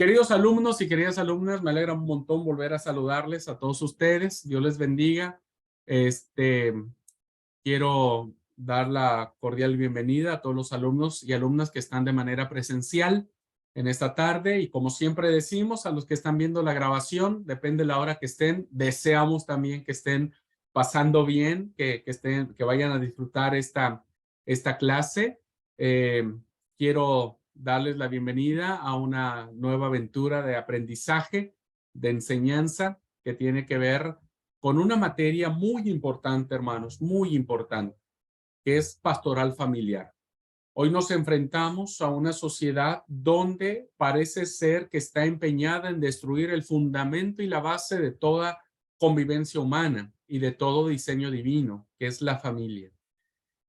Queridos alumnos y queridas alumnas, me alegra un montón volver a saludarles a todos ustedes. Dios les bendiga. Este, Quiero dar la cordial bienvenida a todos los alumnos y alumnas que están de manera presencial en esta tarde. Y como siempre decimos, a los que están viendo la grabación, depende de la hora que estén, deseamos también que estén pasando bien, que vayan a disfrutar esta clase. Quiero darles la bienvenida a una nueva aventura de aprendizaje, de enseñanza, que tiene que ver con una materia muy importante, hermanos, muy importante, que es pastoral familiar. Hoy nos enfrentamos a una sociedad donde parece ser que está empeñada en destruir el fundamento y la base de toda convivencia humana y de todo diseño divino, que es la familia.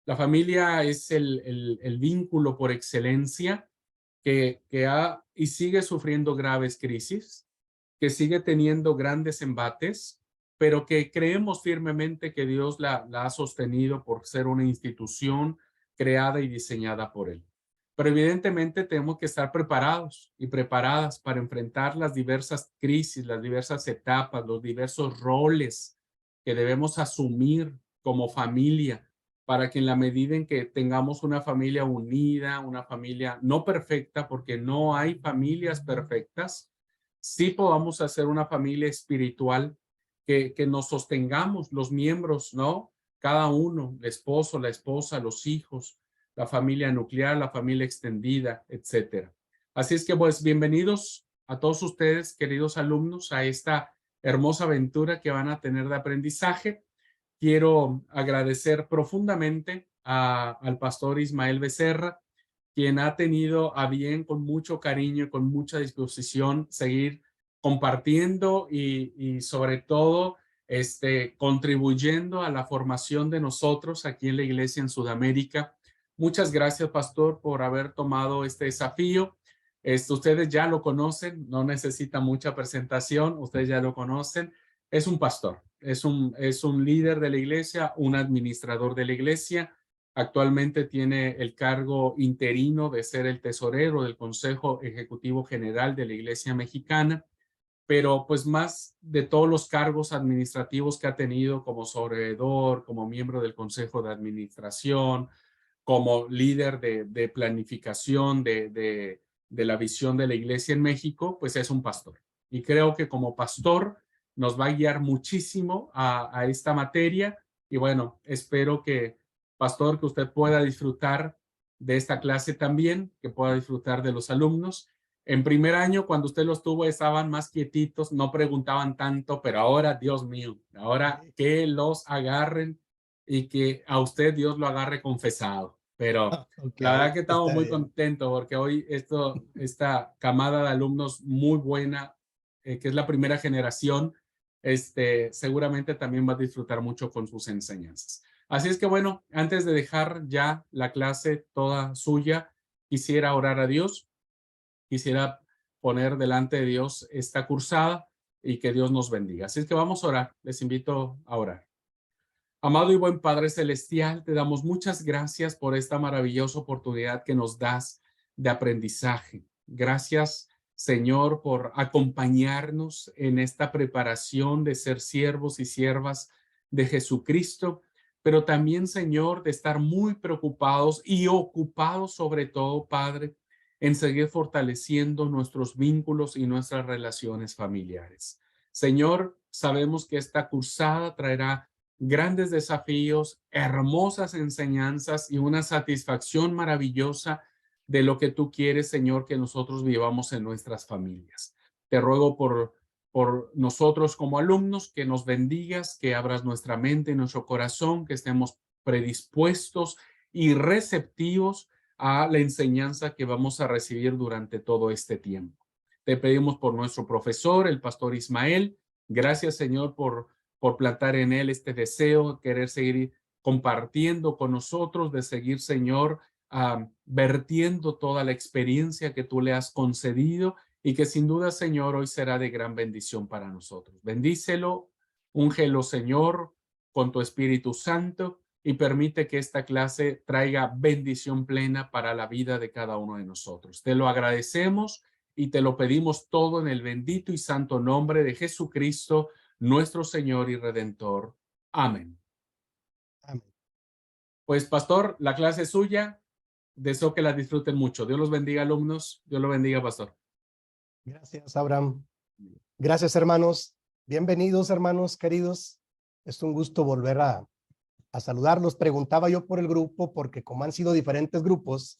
La familia es el vínculo por excelencia que ha y sigue sufriendo graves crisis, que sigue teniendo grandes embates, pero que creemos firmemente que Dios la ha sostenido por ser una institución creada y diseñada por Él. Pero evidentemente tenemos que estar preparados y preparadas para enfrentar las diversas crisis, las diversas etapas, los diversos roles que debemos asumir como familia, para que en la medida en que tengamos una familia unida, una familia no perfecta, porque no hay familias perfectas, sí podamos hacer una familia espiritual que nos sostengamos los miembros, ¿no? Cada uno, el esposo, la esposa, los hijos, la familia nuclear, la familia extendida, etcétera. Así es que pues bienvenidos a todos ustedes, queridos alumnos, a esta hermosa aventura que van a tener de aprendizaje. Quiero agradecer profundamente al pastor Ismael Becerra, quien ha tenido a bien con mucho cariño, con mucha disposición, seguir compartiendo y sobre todo contribuyendo a la formación de nosotros aquí en la iglesia en Sudamérica. Muchas gracias, pastor, por haber tomado este desafío. Ustedes ya lo conocen, no necesita mucha presentación, ustedes ya lo conocen. Es un pastor, es un líder de la iglesia, un administrador de la iglesia. Actualmente tiene el cargo interino de ser el tesorero del Consejo Ejecutivo General de la Iglesia Mexicana, pero pues más de todos los cargos administrativos que ha tenido como sobrevedor, como miembro del Consejo de Administración, como líder de planificación de la visión de la iglesia en México, pues es un pastor. Y creo que como pastor nos va a guiar muchísimo a esta materia. Y bueno, espero que, pastor, que usted pueda disfrutar de esta clase también, que pueda disfrutar de los alumnos. En primer año, cuando usted los tuvo, estaban más quietitos, no preguntaban tanto, pero ahora, Dios mío, ahora que los agarren y que a usted Dios lo agarre confesado. Pero Ok, la verdad que estamos está muy bien. contentos porque hoy esta camada de alumnos muy buena, que es la primera generación, seguramente también va a disfrutar mucho con sus enseñanzas. Así es que bueno, antes de dejar ya la clase toda suya, quisiera orar a Dios, quisiera poner delante de Dios esta cursada y que Dios nos bendiga. Así es que vamos a orar, les invito a orar. Amado y buen Padre Celestial, te damos muchas gracias por esta maravillosa oportunidad que nos das de aprendizaje. Gracias, Señor, por acompañarnos en esta preparación de ser siervos y siervas de Jesucristo, pero también, Señor, de estar muy preocupados y ocupados sobre todo, Padre, en seguir fortaleciendo nuestros vínculos y nuestras relaciones familiares. Señor, sabemos que esta cursada traerá grandes desafíos, hermosas enseñanzas y una satisfacción maravillosa de lo que tú quieres, Señor, que nosotros vivamos en nuestras familias. Te ruego por nosotros como alumnos, que nos bendigas, que abras nuestra mente y nuestro corazón, que estemos predispuestos y receptivos a la enseñanza que vamos a recibir durante todo este tiempo. Te pedimos por nuestro profesor, el pastor Ismael. Gracias, Señor, por plantar en él este deseo, querer seguir compartiendo con nosotros, de seguir, Señor, vertiendo toda la experiencia que tú le has concedido y que sin duda, Señor, hoy será de gran bendición para nosotros. Bendícelo, úngelo, Señor, con tu Espíritu Santo y permite que esta clase traiga bendición plena para la vida de cada uno de nosotros. Te lo agradecemos y te lo pedimos todo en el bendito y santo nombre de Jesucristo, nuestro Señor y Redentor. Amén. Amén. Pues, pastor, la clase es suya. Deseo que la disfruten mucho. Dios los bendiga, alumnos. Dios lo bendiga, pastor. Gracias, Abraham. Gracias, hermanos. Bienvenidos, hermanos queridos. Es un gusto volver a saludarlos. Preguntaba yo por el grupo porque como han sido diferentes grupos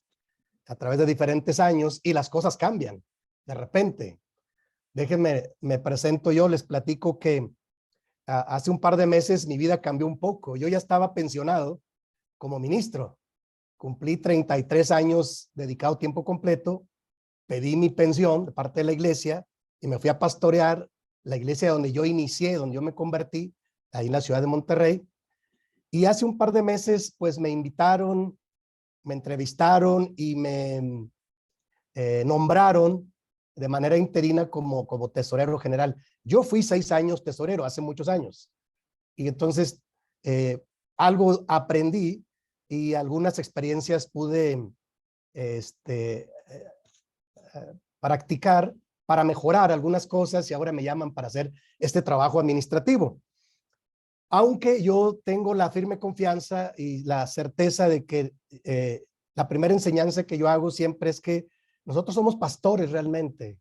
a través de diferentes años y las cosas cambian de repente. Déjenme, me presento yo, les platico que hace un par de meses mi vida cambió un poco. Yo ya estaba pensionado como ministro. Cumplí 33 años dedicado tiempo completo, pedí mi pensión de parte de la iglesia y me fui a pastorear la iglesia donde yo inicié, donde yo me convertí, ahí en la ciudad de Monterrey. Y hace un par de meses, pues me invitaron, me entrevistaron y me nombraron de manera interina como tesorero general. Yo fui 6 años tesorero, hace muchos años. Y entonces algo aprendí y algunas experiencias pude practicar para mejorar algunas cosas y ahora me llaman para hacer este trabajo administrativo. Aunque yo tengo la firme confianza y la certeza de que la primera enseñanza que yo hago siempre es que nosotros somos pastores realmente.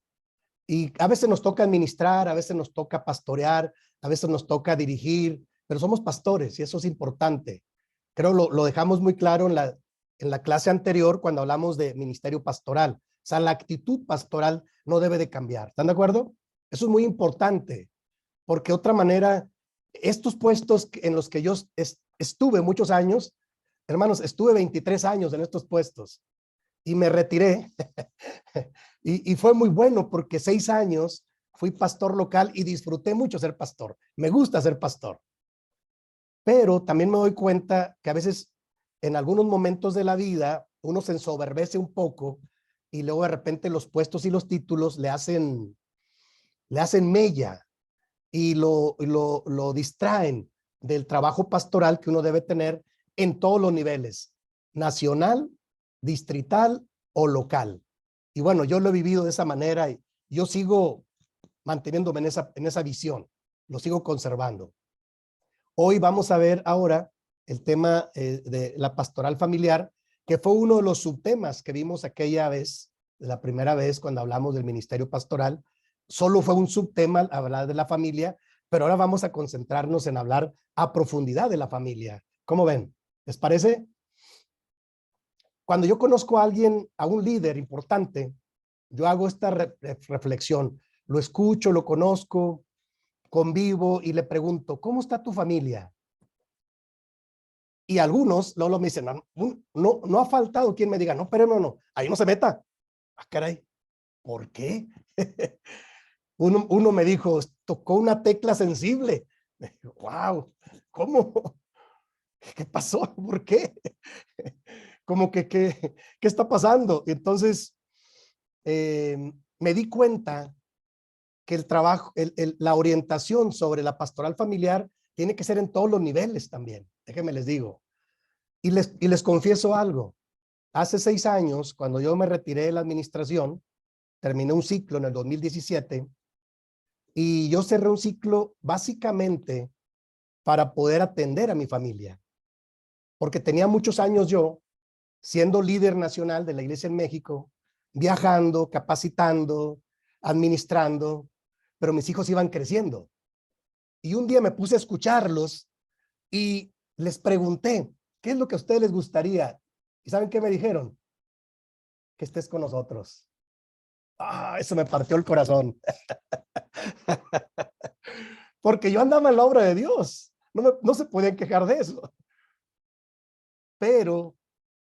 Y a veces nos toca administrar, a veces nos toca pastorear, a veces nos toca dirigir, pero somos pastores y eso es importante. Creo lo dejamos muy claro en la clase anterior cuando hablamos de ministerio pastoral. O sea, la actitud pastoral no debe de cambiar. ¿Están de acuerdo? Eso es muy importante, porque de otra manera, estos puestos en los que yo estuve muchos años, hermanos, estuve 23 años en estos puestos y me retiré y fue muy bueno porque 6 años fui pastor local y disfruté mucho ser pastor. Me gusta ser pastor. Pero también me doy cuenta que a veces en algunos momentos de la vida uno se ensoberbece un poco y luego de repente los puestos y los títulos le hacen mella y lo distraen del trabajo pastoral que uno debe tener en todos los niveles, nacional, distrital o local. Y bueno, yo lo he vivido de esa manera y yo sigo manteniéndome en esa visión, lo sigo conservando. Hoy vamos a ver ahora el tema de la pastoral familiar, que fue uno de los subtemas que vimos aquella vez, la primera vez cuando hablamos del ministerio pastoral. Solo fue un subtema hablar de la familia, pero ahora vamos a concentrarnos en hablar a profundidad de la familia. ¿Cómo ven? ¿Les parece? Cuando yo conozco a alguien, a un líder importante, yo hago esta reflexión. Lo escucho, lo conozco, convivo y le pregunto, ¿cómo está tu familia? Y algunos luego me dicen, no ha faltado quien me diga, no, pero no, ahí no se meta. Ah, caray, ¿por qué? Uno me dijo, tocó una tecla sensible. Wow, ¿cómo? ¿Qué pasó? ¿Por qué? Como que, ¿qué está pasando? Entonces, me di cuenta que el trabajo, la orientación sobre la pastoral familiar tiene que ser en todos los niveles también. Déjenme les digo. Y les confieso algo. Hace 6 años, cuando yo me retiré de la administración, terminé un ciclo en el 2017 y yo cerré un ciclo básicamente para poder atender a mi familia. Porque tenía muchos años yo siendo líder nacional de la iglesia en México, viajando, capacitando, administrando, pero mis hijos iban creciendo. Y un día me puse a escucharlos y les pregunté, ¿qué es lo que a ustedes les gustaría? ¿Y saben qué me dijeron? Que estés con nosotros. Ah, eso me partió el corazón. Porque yo andaba en la obra de Dios. No se podían quejar de eso. Pero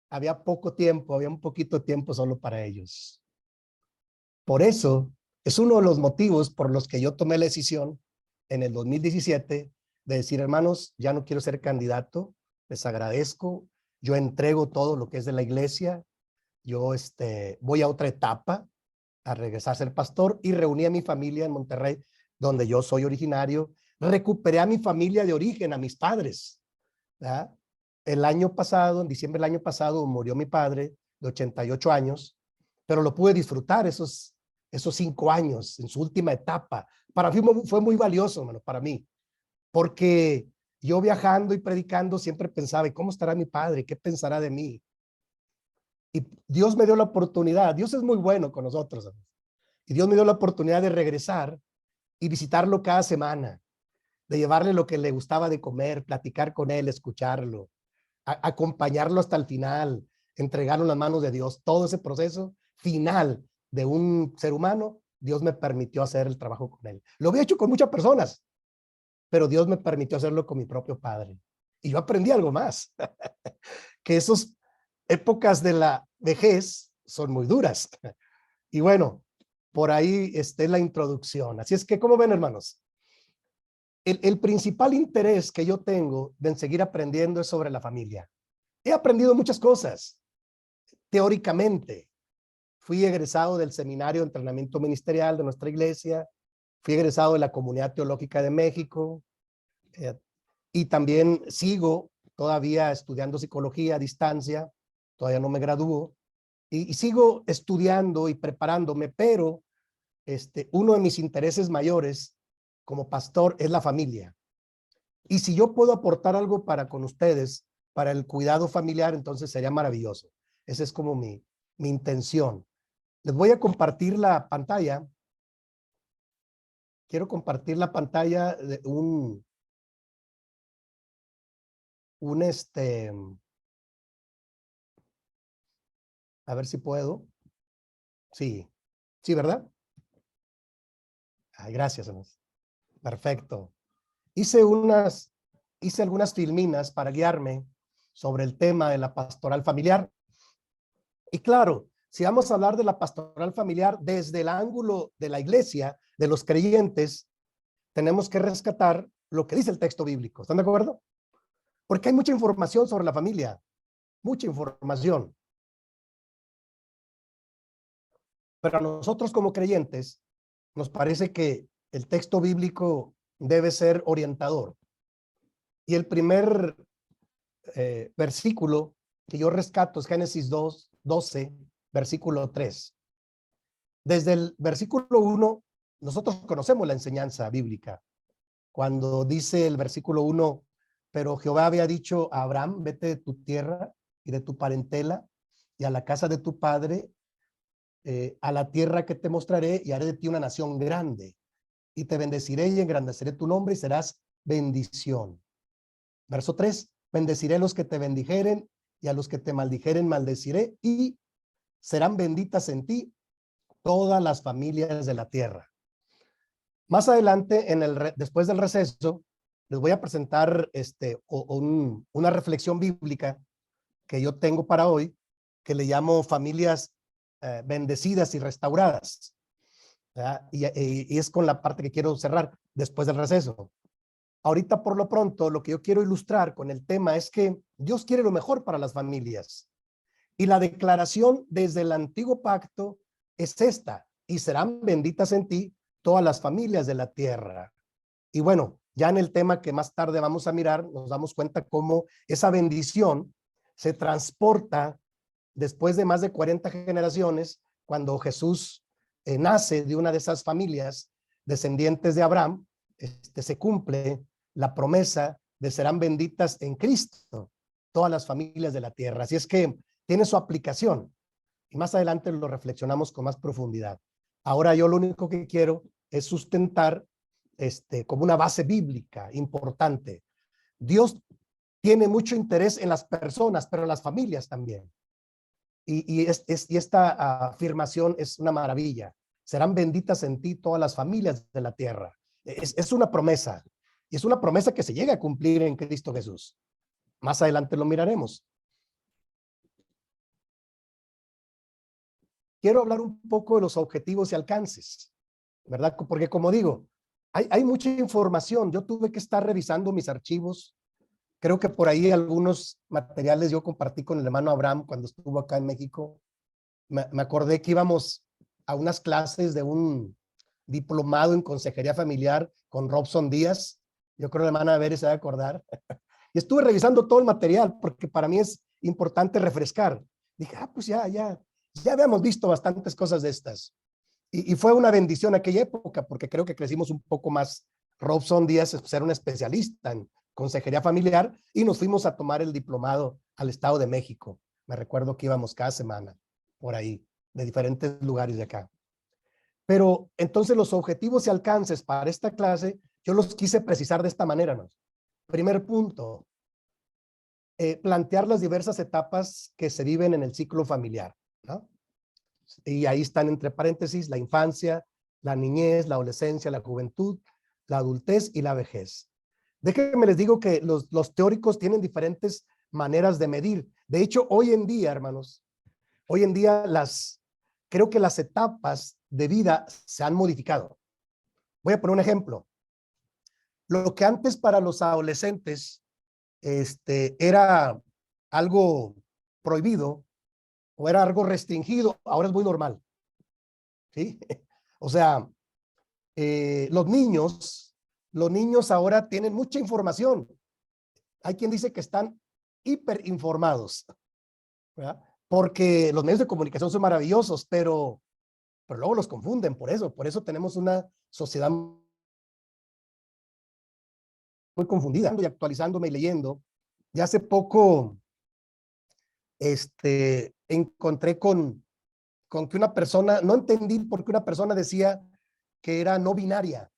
había poco tiempo, había un poquito de tiempo solo para ellos. Por eso es uno de los motivos por los que yo tomé la decisión en el 2017 de decir, hermanos, ya no quiero ser candidato, les agradezco, yo entrego todo lo que es de la iglesia, yo voy a otra etapa, a regresar a ser pastor y reuní a mi familia en Monterrey, donde yo soy originario, recuperé a mi familia de origen, a mis padres, ¿verdad? El año pasado, en diciembre del año pasado, murió mi padre de 88 años, pero lo pude disfrutar esos esos 5 años en su última etapa. Para mí fue muy valioso, hermano, para mí, porque yo viajando y predicando siempre pensaba, ¿y cómo estará mi padre? ¿Qué pensará de mí? Y Dios me dio la oportunidad. Dios es muy bueno con nosotros, hermano. Y Dios me dio la oportunidad de regresar y visitarlo cada semana, de llevarle lo que le gustaba de comer, platicar con él, escucharlo, acompañarlo hasta el final, entregarlo en las manos de Dios. Todo ese proceso final de un ser humano, Dios me permitió hacer el trabajo con él. Lo había hecho con muchas personas, pero Dios me permitió hacerlo con mi propio padre. Y yo aprendí algo más, que esas épocas de la vejez son muy duras. Y bueno, por ahí está la introducción. Así es que, ¿cómo ven, hermanos? El principal interés que yo tengo de seguir aprendiendo es sobre la familia. He aprendido muchas cosas, teóricamente. Fui egresado del Seminario de Entrenamiento Ministerial de nuestra iglesia, fui egresado de la Comunidad Teológica de México, y también sigo todavía estudiando psicología a distancia, todavía no me gradúo, y sigo estudiando y preparándome, pero uno de mis intereses mayores como pastor es la familia. Y si yo puedo aportar algo para con ustedes, para el cuidado familiar, entonces sería maravilloso. Esa es como mi intención. Les voy a compartir la pantalla. Quiero compartir la pantalla de a ver si puedo. Sí, sí, ¿verdad? Ay, gracias, hermanos. Perfecto. Hice algunas filminas para guiarme sobre el tema de la pastoral familiar. Y claro, si vamos a hablar de la pastoral familiar desde el ángulo de la iglesia, de los creyentes, tenemos que rescatar lo que dice el texto bíblico. ¿Están de acuerdo? Porque hay mucha información sobre la familia, mucha información. Pero a nosotros como creyentes nos parece que el texto bíblico debe ser orientador. Y el primer versículo que yo rescato es Génesis 12, versículo 3. Desde el versículo 1, nosotros conocemos la enseñanza bíblica. Cuando dice el versículo 1, pero Jehová había dicho a Abraham, vete de tu tierra y de tu parentela y a la casa de tu padre, a la tierra que te mostraré, y haré de ti una nación grande, y te bendeciré y engrandeceré tu nombre y serás bendición. Verso 3, bendeciré a los que te bendijeren y a los que te maldijeren maldeciré, y serán benditas en ti todas las familias de la tierra. Más adelante, después del receso, les voy a presentar una reflexión bíblica que yo tengo para hoy, que le llamo familias bendecidas y restauradas. Y es con la parte que quiero cerrar después del receso. Ahorita, por lo pronto, lo que yo quiero ilustrar con el tema es que Dios quiere lo mejor para las familias. Y la declaración desde el antiguo pacto es esta: y serán benditas en ti todas las familias de la tierra. Y bueno, ya en el tema que más tarde vamos a mirar, nos damos cuenta cómo esa bendición se transporta después de más de 40 generaciones, cuando Jesús nace de una de esas familias descendientes de Abraham. Se cumple la promesa de serán benditas en Cristo todas las familias de la tierra. Así es que tiene su aplicación y más adelante lo reflexionamos con más profundidad. Ahora yo lo único que quiero es sustentar como una base bíblica importante. Dios tiene mucho interés en las personas, pero en las familias también. Y esta afirmación es una maravilla. Serán benditas en ti todas las familias de la tierra. Es una promesa. Y es una promesa que se llega a cumplir en Cristo Jesús. Más adelante lo miraremos. Quiero hablar un poco de los objetivos y alcances, ¿verdad? Porque como digo, hay mucha información. Yo tuve que estar revisando mis archivos. Creo que por ahí algunos materiales yo compartí con el hermano Abraham cuando estuvo acá en México. Me acordé que íbamos a unas clases de un diplomado en consejería familiar con Robson Díaz. Yo creo que la hermana Vera se va a acordar. Y estuve revisando todo el material porque para mí es importante refrescar. Dije, pues ya habíamos visto bastantes cosas de estas. Y fue una bendición aquella época, porque creo que crecimos un poco más. Robson Díaz era un especialista en consejería familiar y nos fuimos a tomar el diplomado al Estado de México. Me recuerdo que íbamos cada semana por ahí, de diferentes lugares de acá. Pero entonces los objetivos y alcances para esta clase, yo los quise precisar de esta manera, ¿no? Primer punto, plantear las diversas etapas que se viven en el ciclo familiar, ¿no? Y ahí están entre paréntesis la infancia, la niñez, la adolescencia, la juventud, la adultez y la vejez. Déjenme les digo que los teóricos tienen diferentes maneras de medir. De hecho, hoy en día, hermanos, hoy en día creo que las etapas de vida se han modificado. Voy a poner un ejemplo. Lo que antes para los adolescentes era algo prohibido o era algo restringido, ahora es muy normal. ¿Sí? O sea, los niños ahora tienen mucha información. Hay quien dice que están hiperinformados, ¿verdad? Porque los medios de comunicación son maravillosos, pero luego los confunden por eso tenemos una sociedad muy confundida. Y actualizándome y leyendo, ya hace poco encontré con que una persona, no entendí por qué una persona decía que era no binaria.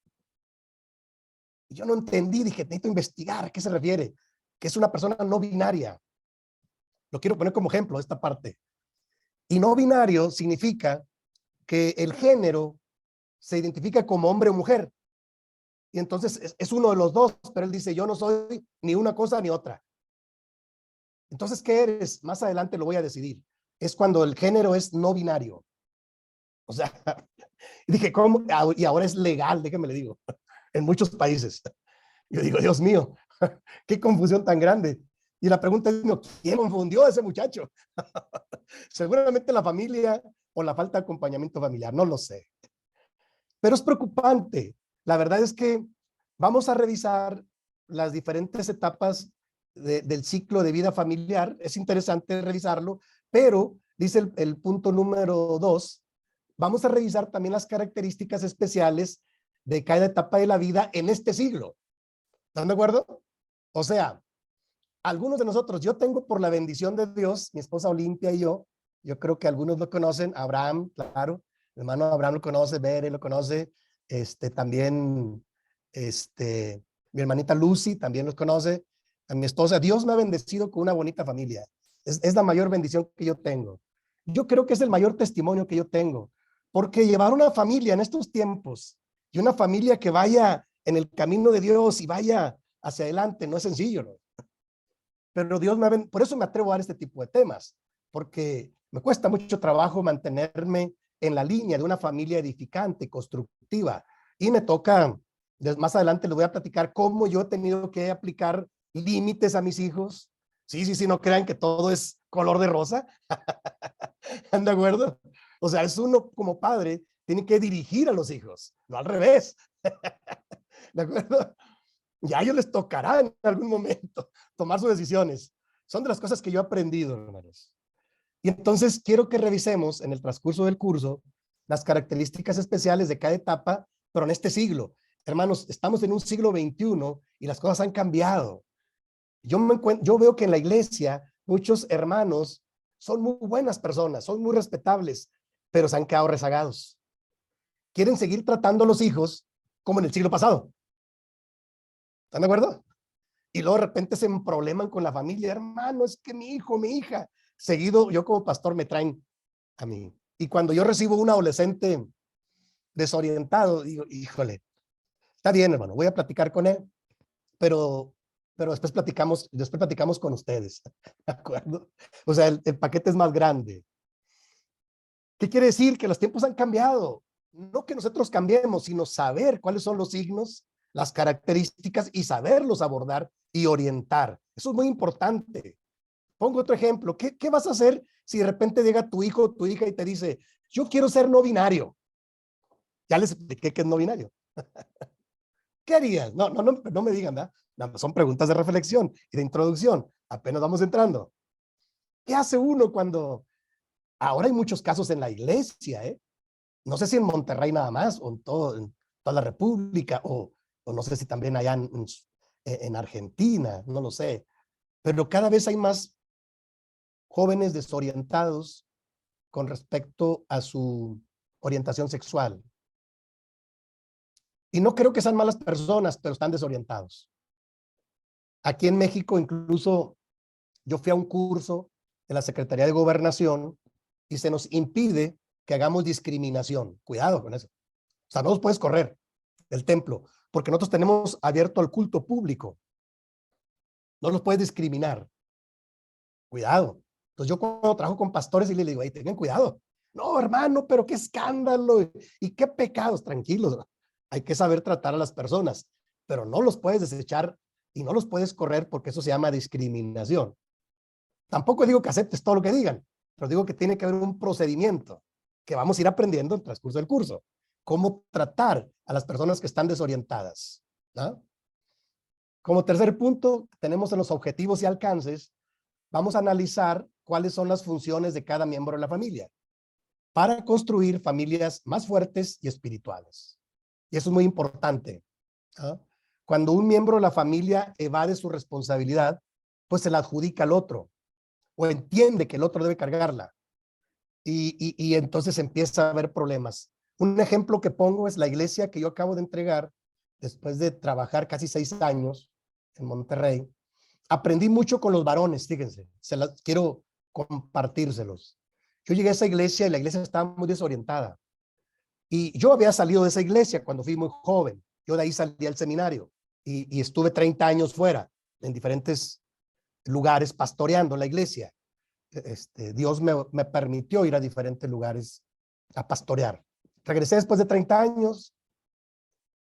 Y yo no entendí, dije, necesito investigar, ¿a qué se refiere? Que es una persona no binaria. Lo quiero poner como ejemplo, esta parte. Y no binario significa que el género se identifica como hombre o mujer. Y entonces es uno de los dos, pero él dice, yo no soy ni una cosa ni otra. Entonces, ¿qué eres? Más adelante lo voy a decidir. Es cuando el género es no binario. O sea, dije, ¿cómo? Y ahora es legal, déjame le digo, en muchos países. Yo digo, Dios mío, qué confusión tan grande. Y la pregunta es, ¿quién confundió a ese muchacho? Seguramente la familia o la falta de acompañamiento familiar, no lo sé. Pero es preocupante. La verdad es que vamos a revisar las diferentes etapas del ciclo de vida familiar. Es interesante revisarlo, pero dice el punto número 2, vamos a revisar también las características especiales de cada etapa de la vida en este siglo. ¿Están de acuerdo? O sea, algunos de nosotros, yo tengo por la bendición de Dios, mi esposa Olimpia y yo creo que algunos lo conocen, Abraham, claro, mi hermano Abraham lo conoce, Bere lo conoce, también, mi hermanita Lucy también los conoce, a mi esposa. Dios me ha bendecido con una bonita familia. Es la mayor bendición que yo tengo. Yo creo que es el mayor testimonio que yo tengo, porque llevar una familia en estos tiempos y una familia que vaya en el camino de Dios y vaya hacia adelante no es sencillo, ¿no? Pero Dios por eso me atrevo a dar este tipo de temas, porque me cuesta mucho trabajo mantenerme en la línea de una familia edificante, constructiva, y me toca, más adelante les voy a platicar cómo yo he tenido que aplicar límites a mis hijos. Sí, no crean que todo es color de rosa. ¿Están de acuerdo? O sea, es uno como padre, tiene que dirigir a los hijos, no al revés. ¿De acuerdo? Ya a ellos les tocará en algún momento tomar sus decisiones. Son de las cosas que yo he aprendido, hermanos. Y entonces quiero que revisemos en el transcurso del curso las características especiales de cada etapa, pero en este siglo. Hermanos, estamos en un siglo XXI y las cosas han cambiado. Yo veo que en la iglesia muchos hermanos son muy buenas personas, son muy respetables, pero se han quedado rezagados. Quieren seguir tratando a los hijos como en el siglo pasado. ¿Están de acuerdo? Y luego de repente se probleman con la familia, hermano, es que mi hijo, mi hija. Seguido, yo como pastor me traen a mí. Y cuando yo recibo un adolescente desorientado, digo, híjole, está bien, hermano, voy a platicar con él, pero después platicamos con ustedes. ¿De acuerdo? O sea, el paquete es más grande. ¿Qué quiere decir? Que los tiempos han cambiado. No que nosotros cambiemos, sino saber cuáles son los signos, las características y saberlos abordar y orientar. Eso es muy importante. Pongo otro ejemplo. ¿Qué vas a hacer si de repente llega tu hijo o tu hija y te dice, yo quiero ser no binario? Ya les expliqué qué es no binario. ¿Qué harías? No me digan, ¿verdad? Son preguntas de reflexión y de introducción. Apenas vamos entrando. ¿Qué hace uno cuando ahora hay muchos casos en la iglesia, No sé si en Monterrey nada más, o en toda la República, o no sé si también allá en Argentina, no lo sé. Pero cada vez hay más jóvenes desorientados con respecto a su orientación sexual. Y no creo que sean malas personas, pero están desorientados. Aquí en México, incluso yo fui a un curso de la Secretaría de Gobernación y se nos impide que hagamos discriminación. Cuidado con eso. O sea, no los puedes correr del templo, porque nosotros tenemos abierto el culto público. No los puedes discriminar. Cuidado. Entonces yo cuando trabajo con pastores y les digo, hey, tengan cuidado. No, hermano, pero qué escándalo y qué pecados. Tranquilos. Hay que saber tratar a las personas, pero no los puedes desechar y no los puedes correr porque eso se llama discriminación. Tampoco digo que aceptes todo lo que digan, pero digo que tiene que haber un procedimiento que vamos a ir aprendiendo en el transcurso del curso. Cómo tratar a las personas que están desorientadas, ¿no? Como tercer punto, tenemos en los objetivos y alcances, vamos a analizar cuáles son las funciones de cada miembro de la familia para construir familias más fuertes y espirituales. Y eso es muy importante, ¿no? Cuando un miembro de la familia evade su responsabilidad, pues se la adjudica al otro o entiende que el otro debe cargarla. Y entonces empieza a haber problemas. Un ejemplo que pongo es la iglesia que yo acabo de entregar después de trabajar casi 6 años en Monterrey. Aprendí mucho con los varones, fíjense, se las quiero compartírselos. Yo llegué a esa iglesia y la iglesia estaba muy desorientada. Y yo había salido de esa iglesia cuando fui muy joven. Yo de ahí salí al seminario y estuve 30 años fuera, en diferentes lugares pastoreando la iglesia. Dios me permitió ir a diferentes lugares a pastorear. Regresé después de 30 años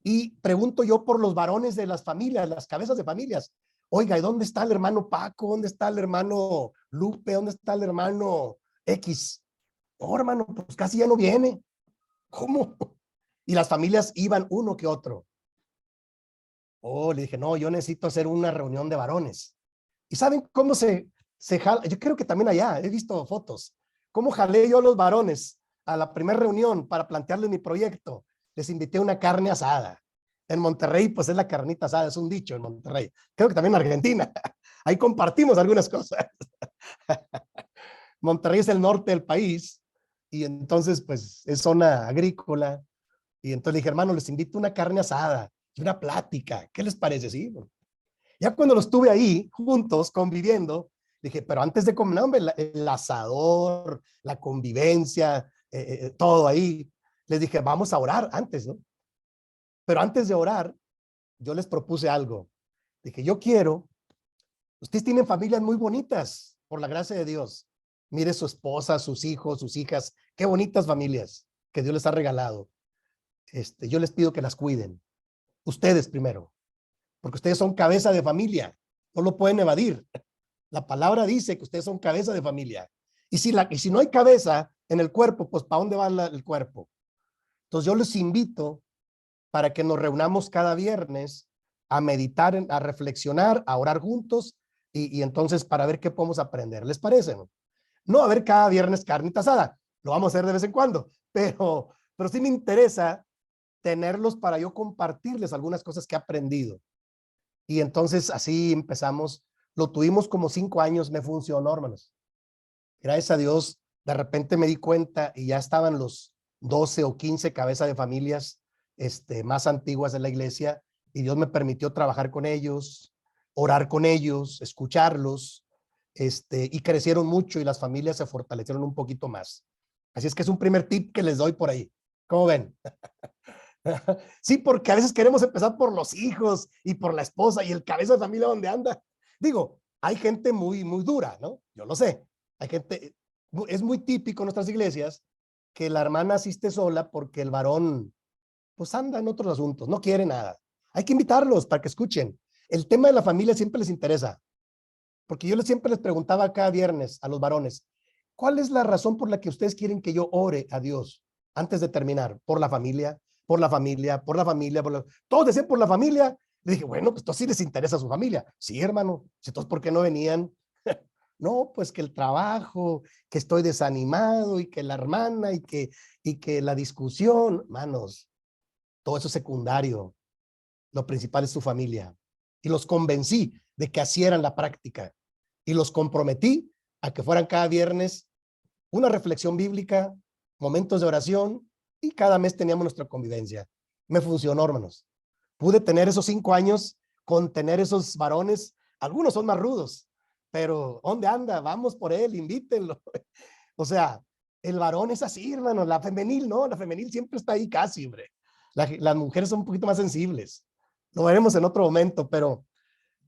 y pregunto yo por los varones de las familias, las cabezas de familias. Oiga, ¿y dónde está el hermano Paco? ¿Dónde está el hermano Lupe? ¿Dónde está el hermano X? Oh, hermano, pues casi ya no viene. ¿Cómo? Y las familias iban uno que otro. Oh, le dije, no, yo necesito hacer una reunión de varones. ¿Y saben cómo se jala? Yo creo que también allá, he visto fotos. ¿Cómo jalé yo a los varones a la primera reunión para plantearles mi proyecto? Les invité una carne asada. En Monterrey, pues es la carnita asada, es un dicho en Monterrey. Creo que también en Argentina. Ahí compartimos algunas cosas. Monterrey es el norte del país y entonces, pues, es zona agrícola. Y entonces le dije, hermano, les invito una carne asada y una plática. ¿Qué les parece? Sí. Ya cuando los tuve ahí juntos, conviviendo, dije, pero antes de comer, no, hombre, el asador, la convivencia, todo ahí, les dije, vamos a orar antes, ¿no? Pero antes de orar, yo les propuse algo. Dije, yo quiero, ustedes tienen familias muy bonitas, por la gracia de Dios. Mire su esposa, sus hijos, sus hijas, qué bonitas familias que Dios les ha regalado. Yo les pido que las cuiden. Ustedes primero, porque ustedes son cabeza de familia, no lo pueden evadir. La palabra dice que ustedes son cabeza de familia. Y si no hay cabeza en el cuerpo, pues ¿para dónde va el cuerpo? Entonces yo les invito para que nos reunamos cada viernes a meditar, a reflexionar, a orar juntos y entonces para ver qué podemos aprender. ¿Les parece? No a ver cada viernes carnita asada, lo vamos a hacer de vez en cuando, pero sí me interesa tenerlos para yo compartirles algunas cosas que he aprendido. Y entonces así empezamos. Lo tuvimos como 5 años, me funcionó, hermanos. Gracias a Dios, de repente me di cuenta y ya estaban los 12 o 15 cabezas de familias más antiguas de la iglesia y Dios me permitió trabajar con ellos, orar con ellos, escucharlos, y crecieron mucho y las familias se fortalecieron un poquito más. Así es que es un primer tip que les doy por ahí. ¿Cómo ven? Sí, porque a veces queremos empezar por los hijos y por la esposa y el cabeza de familia donde anda. Digo, hay gente muy, muy dura, ¿no? Yo lo sé. Hay gente, es muy típico en nuestras iglesias que la hermana asiste sola porque el varón, pues anda en otros asuntos, no quiere nada. Hay que invitarlos para que escuchen. El tema de la familia siempre les interesa, porque yo siempre les preguntaba cada viernes a los varones, ¿cuál es la razón por la que ustedes quieren que yo ore a Dios antes de terminar? Por la familia, por la familia, por la familia, todos decían por la familia. Le dije, bueno, pues entonces sí les interesa su familia. Sí, hermano. Entonces, ¿por qué no venían? No, pues que el trabajo, que estoy desanimado y que la hermana y que la discusión, manos, todo eso es secundario. Lo principal es su familia. Y los convencí de que así era la práctica. Y los comprometí a que fueran cada viernes una reflexión bíblica, momentos de oración, y cada mes teníamos nuestra convivencia. Me funcionó, hermanos. Pude tener esos 5 años con tener esos varones. Algunos son más rudos, pero ¿dónde anda? Vamos por él, invítenlo. O sea, el varón es así, hermano. La femenil, no, la femenil siempre está ahí casi, hombre. Las mujeres son un poquito más sensibles. Lo veremos en otro momento, pero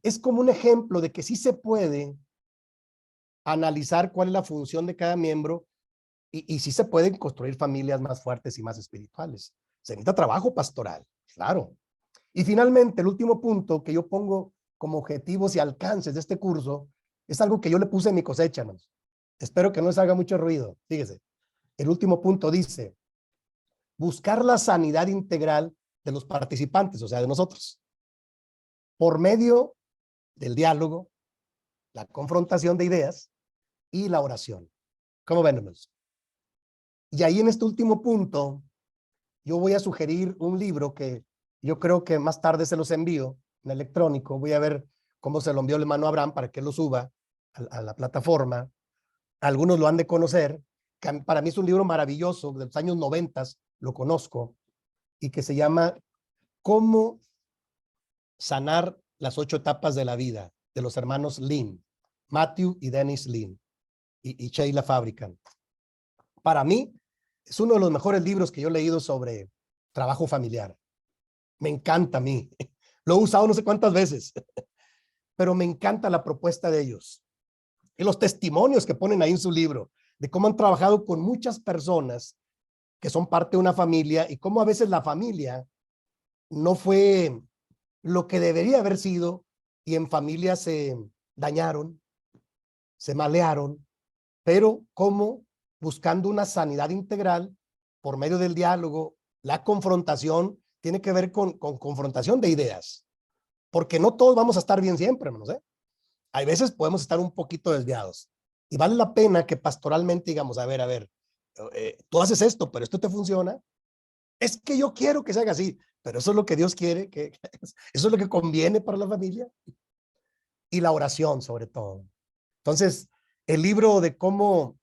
es como un ejemplo de que sí se puede analizar cuál es la función de cada miembro y sí se pueden construir familias más fuertes y más espirituales. Se necesita trabajo pastoral, claro. Y finalmente, el último punto que yo pongo como objetivos y alcances de este curso es algo que yo le puse en mi cosecha, hermanos. Espero que no les haga mucho ruido. Fíjese, el último punto dice, buscar la sanidad integral de los participantes, o sea, de nosotros, por medio del diálogo, la confrontación de ideas y la oración. ¿Cómo ven, hermanos? Y ahí en este último punto, yo voy a sugerir un libro que yo creo que más tarde se los envío en electrónico. Voy a ver cómo se lo envió el hermano Abraham para que lo suba a la plataforma. Algunos lo han de conocer. Que para mí es un libro maravilloso, de los años 90, lo conozco, y que se llama Cómo sanar las 8 etapas de la vida, de los hermanos Lin, Matthew y Dennis Lin, y Sheila Fabricant. Para mí, es uno de los mejores libros que yo he leído sobre trabajo familiar. Me encanta a mí. Lo he usado no sé cuántas veces, pero me encanta la propuesta de ellos. Y los testimonios que ponen ahí en su libro, de cómo han trabajado con muchas personas que son parte de una familia y cómo a veces la familia no fue lo que debería haber sido y en familia se dañaron, se malearon, pero cómo buscando una sanidad integral por medio del diálogo, la confrontación tiene que ver con confrontación de ideas, porque no todos vamos a estar bien siempre, hermanos, ¿eh? Hay veces podemos estar un poquito desviados y vale la pena que pastoralmente digamos, a ver, tú haces esto, pero esto te funciona. Es que yo quiero que se haga así, pero eso es lo que Dios quiere, que eso es lo que conviene para la familia. Y la oración sobre todo. Entonces, el libro de cómo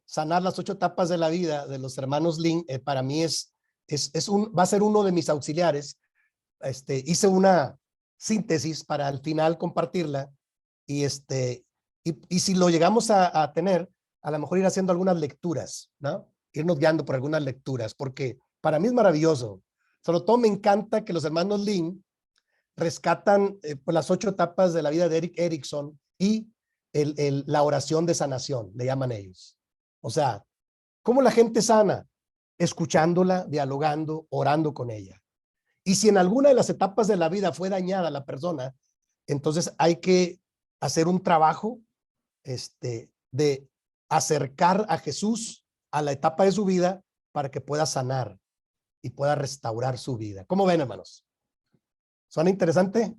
sanar las 8 etapas de la vida de los hermanos Lin, para mí va a ser uno de mis auxiliares. Hice una síntesis para al final compartirla y y si lo llegamos a tener, a lo mejor ir haciendo algunas lecturas, ¿no? Irnos guiando por algunas lecturas, porque para mí es maravilloso. Sobre todo me encanta que los hermanos Lin rescatan pues las 8 etapas de la vida de Erik Erikson y la oración de sanación, le llaman ellos. O sea, ¿cómo la gente sana? Escuchándola, dialogando, orando con ella. Y si en alguna de las etapas de la vida fue dañada la persona, entonces hay que hacer un trabajo de acercar a Jesús a la etapa de su vida para que pueda sanar y pueda restaurar su vida. ¿Cómo ven, hermanos? ¿Suena interesante?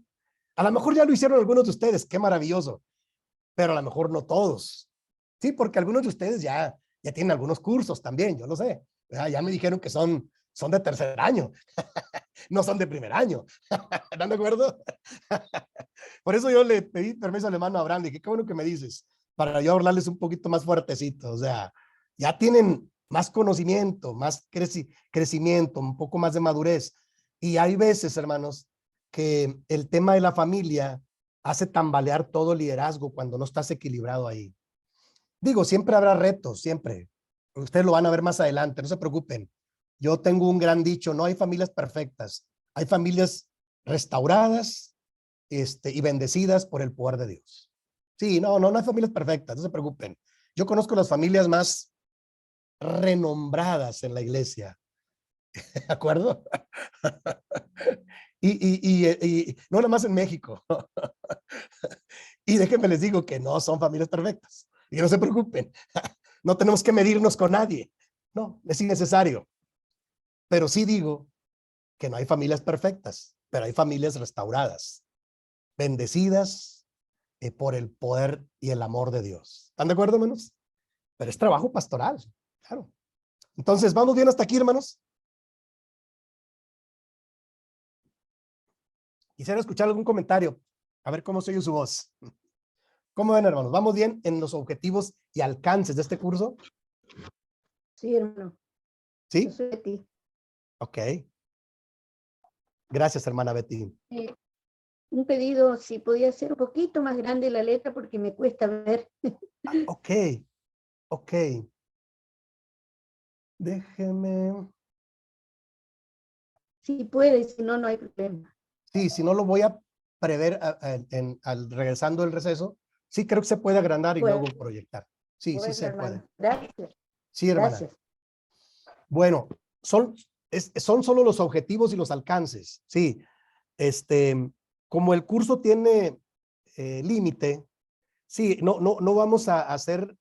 A lo mejor ya lo hicieron algunos de ustedes, qué maravilloso, pero a lo mejor no todos. Sí, porque algunos de ustedes ya tienen algunos cursos también, yo lo sé. Ya me dijeron que son de tercer año, no son de primer año. ¿Están de acuerdo? Por eso yo le pedí permiso al hermano Abraham, dije, qué bueno que me dices, para yo hablarles un poquito más fuertecito. O sea, ya tienen más conocimiento, más crecimiento, un poco más de madurez. Y hay veces, hermanos, que el tema de la familia hace tambalear todo el liderazgo cuando no estás equilibrado ahí. Digo, siempre habrá retos, siempre. Ustedes lo van a ver más adelante, no se preocupen. Yo tengo un gran dicho, no hay familias perfectas, hay familias restauradas y bendecidas por el poder de Dios. Sí, no hay familias perfectas, no se preocupen. Yo conozco las familias más renombradas en la iglesia, ¿de acuerdo? Y no nada más en México. Y déjenme les digo que no son familias perfectas. Y no se preocupen. No tenemos que medirnos con nadie. No, es innecesario. Pero sí digo que no hay familias perfectas, pero hay familias restauradas, bendecidas, por el poder y el amor de Dios. ¿Están de acuerdo, hermanos? Pero es trabajo pastoral, claro. Entonces, ¿vamos bien hasta aquí, hermanos? Quisiera escuchar algún comentario, a ver cómo se oye su voz. ¿Cómo ven, hermanos? ¿Vamos bien en los objetivos y alcances de este curso? Sí, hermano. ¿Sí? Yo soy de ti. Ok. Gracias, hermana Betty. Un pedido, si podía ser un poquito más grande la letra porque me cuesta ver. Ok. Ok. Déjeme. Si puede, si no, no hay problema. Sí, si no lo voy a prever regresando del receso. Sí, creo que se puede agrandar y Bueno, luego proyectar. Sí, sí bueno, se puede. hermano. Gracias. Sí, hermana. Gracias. Bueno, son solo los objetivos y los alcances. Sí, como el curso tiene límite, sí, no vamos a hacer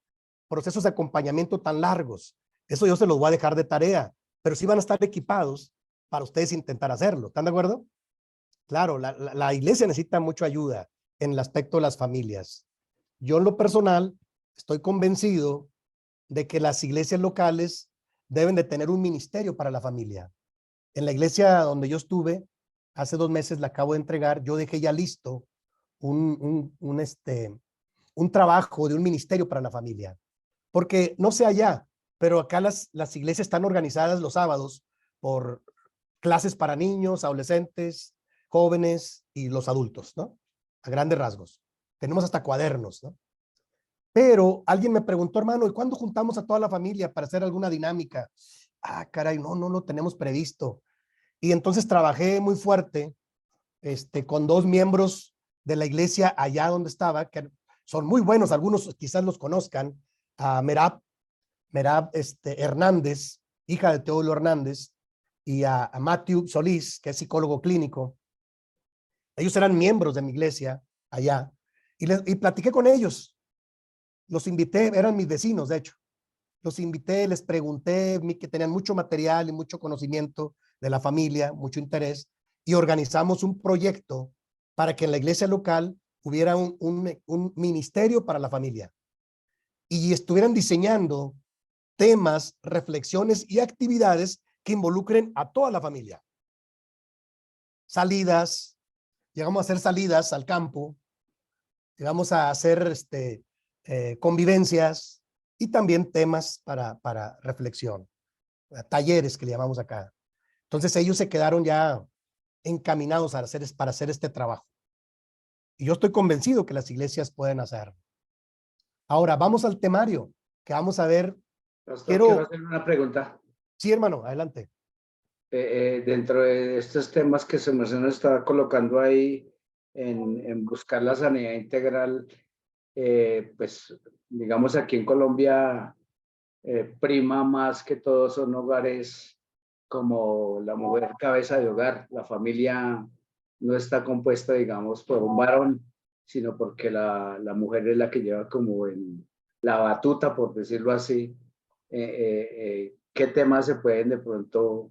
procesos de acompañamiento tan largos. Eso yo se los voy a dejar de tarea, pero sí van a estar equipados para ustedes intentar hacerlo. ¿Están de acuerdo? Claro, la iglesia necesita mucha ayuda en el aspecto de las familias. Yo en lo personal estoy convencido de que las iglesias locales deben de tener un ministerio para la familia. En la iglesia donde yo estuve, hace 2 meses la acabo de entregar, yo dejé ya listo un trabajo de un ministerio para la familia. Porque no sé allá, pero acá las iglesias están organizadas los sábados por clases para niños, adolescentes, jóvenes y los adultos, ¿no? A grandes rasgos. Tenemos hasta cuadernos, ¿no? Pero alguien me preguntó, hermano, ¿y cuándo juntamos a toda la familia para hacer alguna dinámica? Ah, caray, no tenemos previsto. Y entonces trabajé muy fuerte con 2 miembros de la iglesia allá donde estaba, que son muy buenos, algunos quizás los conozcan, a Merab Hernández, hija de Teodoro Hernández, y a Matthew Solís, que es psicólogo clínico. Ellos eran miembros de mi iglesia allá, y platiqué con ellos. Los invité, eran mis vecinos, de hecho. Los invité, les pregunté, que tenían mucho material y mucho conocimiento de la familia, mucho interés, y organizamos un proyecto para que en la iglesia local hubiera un ministerio para la familia y estuvieran diseñando temas, reflexiones y actividades que involucren a toda la familia. Salidas, llegamos a hacer salidas al campo, llegamos a hacer convivencias y también temas para reflexión, talleres que le llamamos acá. Entonces ellos se quedaron ya encaminados para hacer este trabajo. Y yo estoy convencido que las iglesias pueden hacerlo. Ahora, vamos al temario, que vamos a ver. Pastor, quiero hacer una pregunta. Sí, hermano, adelante. Dentro de estos temas que se nos está colocando ahí en buscar la sanidad integral, pues digamos aquí en Colombia prima más que todo son hogares como la mujer cabeza de hogar. La familia no está compuesta, digamos, por un varón, sino porque la mujer es la que lleva como la batuta, por decirlo así. ¿Qué temas se pueden de pronto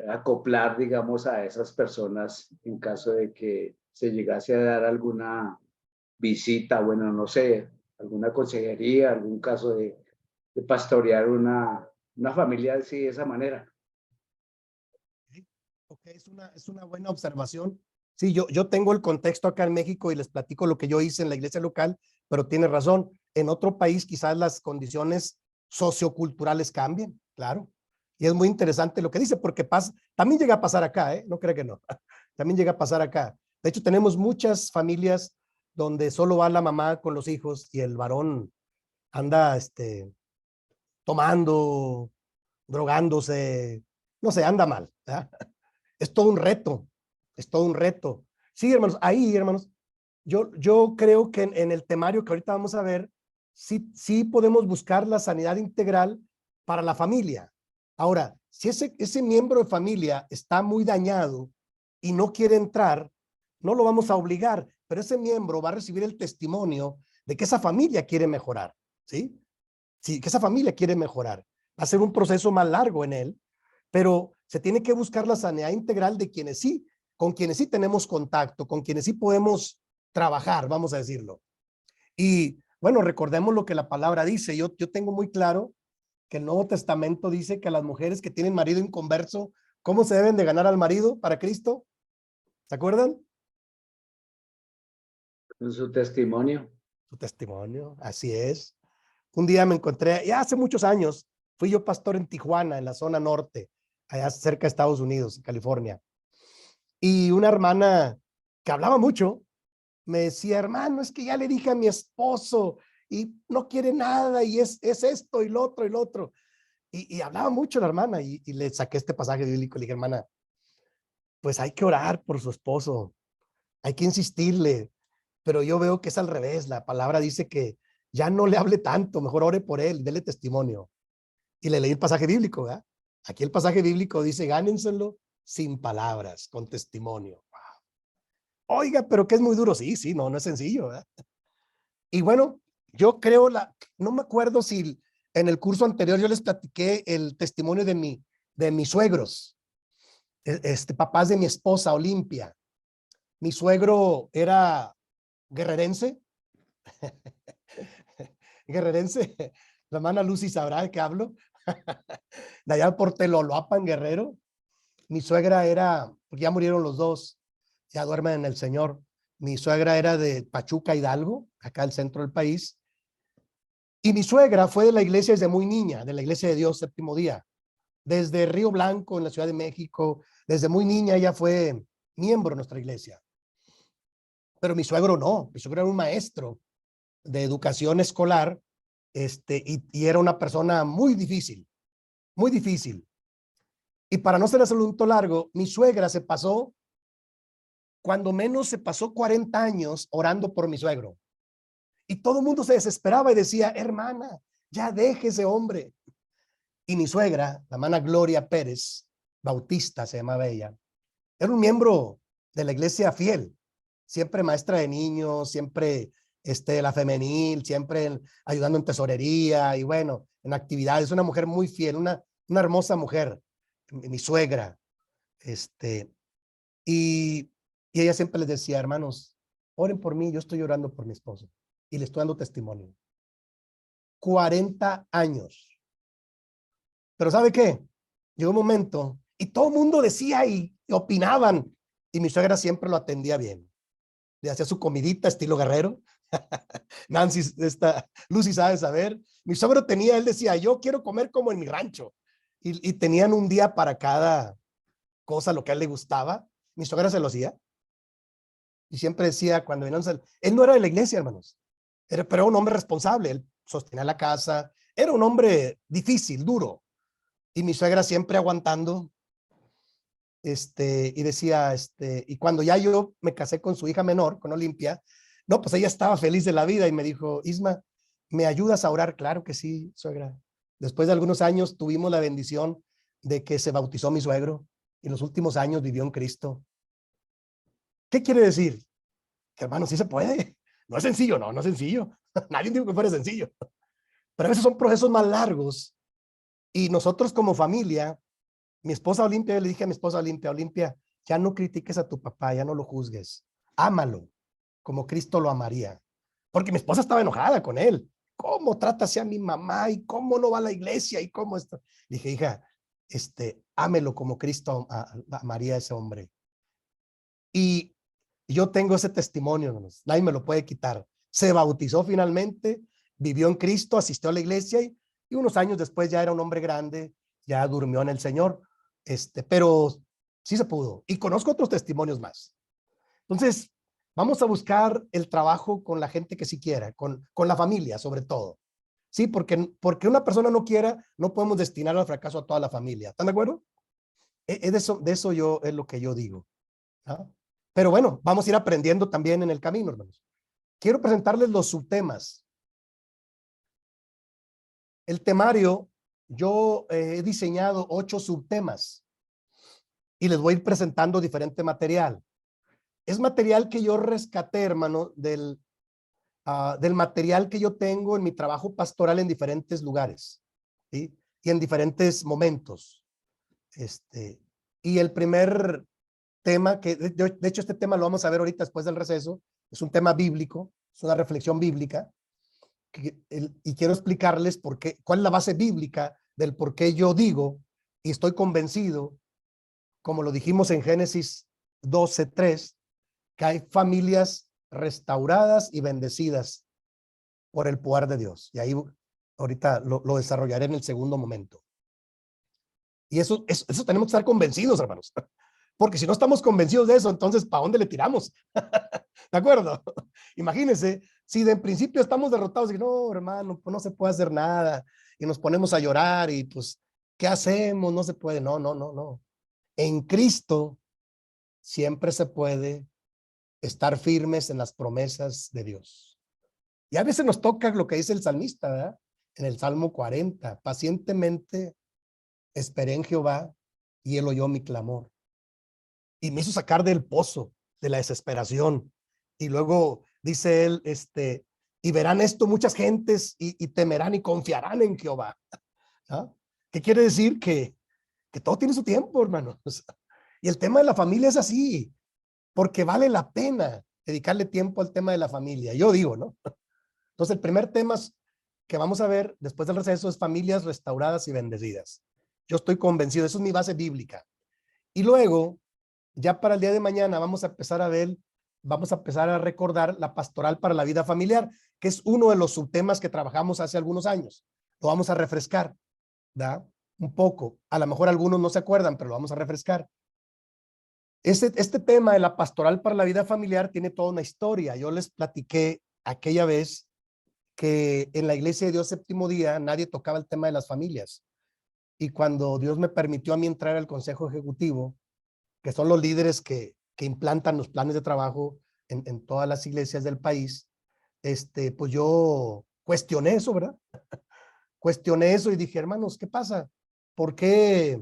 acoplar, digamos, a esas personas en caso de que se llegase a dar alguna visita, bueno, no sé, alguna consejería, algún caso de pastorear una familia así de esa manera? Ok, es una buena observación. Sí, yo tengo el contexto acá en México y les platico lo que yo hice en la iglesia local, pero tiene razón. En otro país quizás las condiciones socioculturales cambien, claro. Y es muy interesante lo que dice, porque también llega a pasar acá, ¿eh? No creo que no. También llega a pasar acá. De hecho, tenemos muchas familias donde solo va la mamá con los hijos y el varón anda tomando, drogándose, no sé, anda mal, ¿verdad? Es todo un reto, es todo un reto. Sí, hermanos, ahí, hermanos, yo creo que en el temario que ahorita vamos a ver, sí podemos buscar la sanidad integral para la familia. Ahora, si ese miembro de familia está muy dañado y no quiere entrar, no lo vamos a obligar, pero ese miembro va a recibir el testimonio de que esa familia quiere mejorar, ¿sí? Sí, que esa familia quiere mejorar. Va a ser un proceso más largo en él, pero se tiene que buscar la sanidad integral de quienes sí, con quienes sí tenemos contacto, con quienes sí podemos trabajar, vamos a decirlo. Y bueno, recordemos lo que la palabra dice. Yo tengo muy claro que el Nuevo Testamento dice que las mujeres que tienen marido inconverso, ¿cómo se deben de ganar al marido para Cristo? ¿Se acuerdan? Con su testimonio. Su testimonio, así es. Un día me encontré, ya hace muchos años, fui yo pastor en Tijuana, en la zona norte, allá cerca de Estados Unidos, en California. Y una hermana que hablaba mucho, me decía, hermano, es que ya le dije a mi esposo y no quiere nada y es esto y lo otro y lo otro. Y hablaba mucho la hermana y le saqué este pasaje bíblico. Le dije, hermana, pues hay que orar por su esposo, hay que insistirle, pero yo veo que es al revés. La palabra dice que ya no le hable tanto, mejor ore por él, dele testimonio. Y le leí el pasaje bíblico, ¿verdad? Aquí el pasaje bíblico dice, gánenselo sin palabras, con testimonio. Wow. Oiga, pero que es muy duro. Sí, sí, no es sencillo, ¿verdad? Y bueno, yo creo, no me acuerdo si en el curso anterior yo les platiqué el testimonio de mis suegros, papás de mi esposa, Olimpia. Mi suegro era guerrerense, guerrerense, la hermana Lucy sabrá de qué hablo, de allá por Teloloapan, Guerrero. Mi suegra era, porque ya murieron los dos, ya duermen en el Señor. Mi suegra era de Pachuca, Hidalgo, acá al centro del país. Y mi suegra fue de la iglesia desde muy niña, de la Iglesia de Dios Séptimo Día. Desde Río Blanco, en la Ciudad de México, desde muy niña ella fue miembro de nuestra iglesia. Pero mi suegro no, mi suegro era un maestro de educación escolar, y era una persona muy difícil, muy difícil. Y para no hacer el asunto largo, mi suegra se pasó, cuando menos se pasó 40 años orando por mi suegro. Y todo el mundo se desesperaba y decía, hermana, ya deje ese hombre. Y mi suegra, la hermana Gloria Pérez, Bautista se llamaba ella, era un miembro de la iglesia fiel, siempre maestra de niños, siempre la femenil, siempre ayudando en tesorería y bueno, en actividades, una mujer muy fiel, una hermosa mujer, mi suegra, y ella siempre les decía, hermanos, oren por mí, yo estoy orando por mi esposo y le estoy dando testimonio. 40 años. Pero ¿sabe qué? Llegó un momento y todo el mundo decía y opinaban y mi suegra siempre lo atendía bien. Le hacía su comidita estilo guerrero. Nancy, Lucy sabe saber. Mi suegro tenía, él decía, yo quiero comer como en mi rancho. Y tenían un día para cada cosa, lo que a él le gustaba. Mi suegra se lo hacía. Y siempre decía, cuando venían, él no era de la iglesia, hermanos. Pero era un hombre responsable. Él sostenía la casa. Era un hombre difícil, duro. Y mi suegra siempre aguantando. Y decía, y cuando ya yo me casé con su hija menor, con Olimpia, no, pues ella estaba feliz de la vida y me dijo, Isma, ¿me ayudas a orar? Claro que sí, suegra. Después de algunos años tuvimos la bendición de que se bautizó mi suegro y en los últimos años vivió en Cristo. ¿Qué quiere decir? Que hermano, sí se puede. No es sencillo, no es sencillo. Nadie dijo que fuera sencillo. Pero a veces son procesos más largos y nosotros como familia, mi esposa Olimpia, yo le dije a mi esposa Olimpia, ya no critiques a tu papá, ya no lo juzgues, ámalo como Cristo lo amaría, porque mi esposa estaba enojada con él. ¿Cómo trata así a mi mamá? ¿Y cómo no va a la iglesia? ¿Y cómo esto? Dije, hija, ámelo como Cristo amaría a ese hombre. Y yo tengo ese testimonio, hermanos, nadie me lo puede quitar. Se bautizó finalmente, vivió en Cristo, asistió a la iglesia y unos años después ya era un hombre grande, ya durmió en el Señor, pero sí se pudo. Y conozco otros testimonios más. Entonces, vamos a buscar el trabajo con la gente que sí quiera, con la familia sobre todo. Sí, porque una persona no quiera, no podemos destinar al fracaso a toda la familia. ¿Están de acuerdo? De eso yo es lo que yo digo, ¿no? Pero bueno, vamos a ir aprendiendo también en el camino, hermanos. Quiero presentarles los subtemas. El temario, yo he diseñado 8 subtemas y les voy a ir presentando diferente material. Es material que yo rescaté, hermano, del material que yo tengo en mi trabajo pastoral en diferentes lugares, ¿sí? Y en diferentes momentos. Y el primer tema, de hecho este tema lo vamos a ver ahorita después del receso, Es un tema bíblico, es una reflexión bíblica, y quiero explicarles por qué, cuál es la base bíblica del por qué yo digo y estoy convencido, como lo dijimos en Génesis 12:3, que hay familias restauradas y bendecidas por el poder de Dios. Y ahí ahorita lo desarrollaré en el segundo momento. Y eso tenemos que estar convencidos, hermanos. Porque si no estamos convencidos de eso, entonces, ¿para dónde le tiramos? ¿De acuerdo? Imagínense, si de principio estamos derrotados y no, hermano, pues no se puede hacer nada, y nos ponemos a llorar y pues, ¿qué hacemos? No se puede. No, no, no, no. En Cristo siempre se puede estar firmes en las promesas de Dios. Y a veces nos toca lo que dice el salmista, ¿verdad? En el Salmo 40, pacientemente esperé en Jehová y él oyó mi clamor. Y me hizo sacar del pozo, de la desesperación. Y luego dice él, y verán esto muchas gentes y temerán y confiarán en Jehová. ¿Ah? ¿Qué quiere decir? Que todo tiene su tiempo, hermanos. Y el tema de la familia es así, porque vale la pena dedicarle tiempo al tema de la familia. Yo digo, ¿no? Entonces, el primer tema que vamos a ver después del receso es familias restauradas y bendecidas. Yo estoy convencido, eso es mi base bíblica. Y luego, ya para el día de mañana, vamos a empezar a recordar la pastoral para la vida familiar, que es uno de los subtemas que trabajamos hace algunos años. Lo vamos a refrescar, ¿verdad? Un poco. A lo mejor algunos no se acuerdan, pero lo vamos a refrescar. Este tema de la pastoral para la vida familiar tiene toda una historia. Yo les platiqué aquella vez que en la Iglesia de Dios Séptimo Día nadie tocaba el tema de las familias. Y cuando Dios me permitió a mí entrar al Consejo Ejecutivo, que son los líderes que implantan los planes de trabajo en todas las iglesias del país, pues yo cuestioné eso, ¿verdad? Cuestioné eso y dije, hermanos, ¿qué pasa? ¿Por qué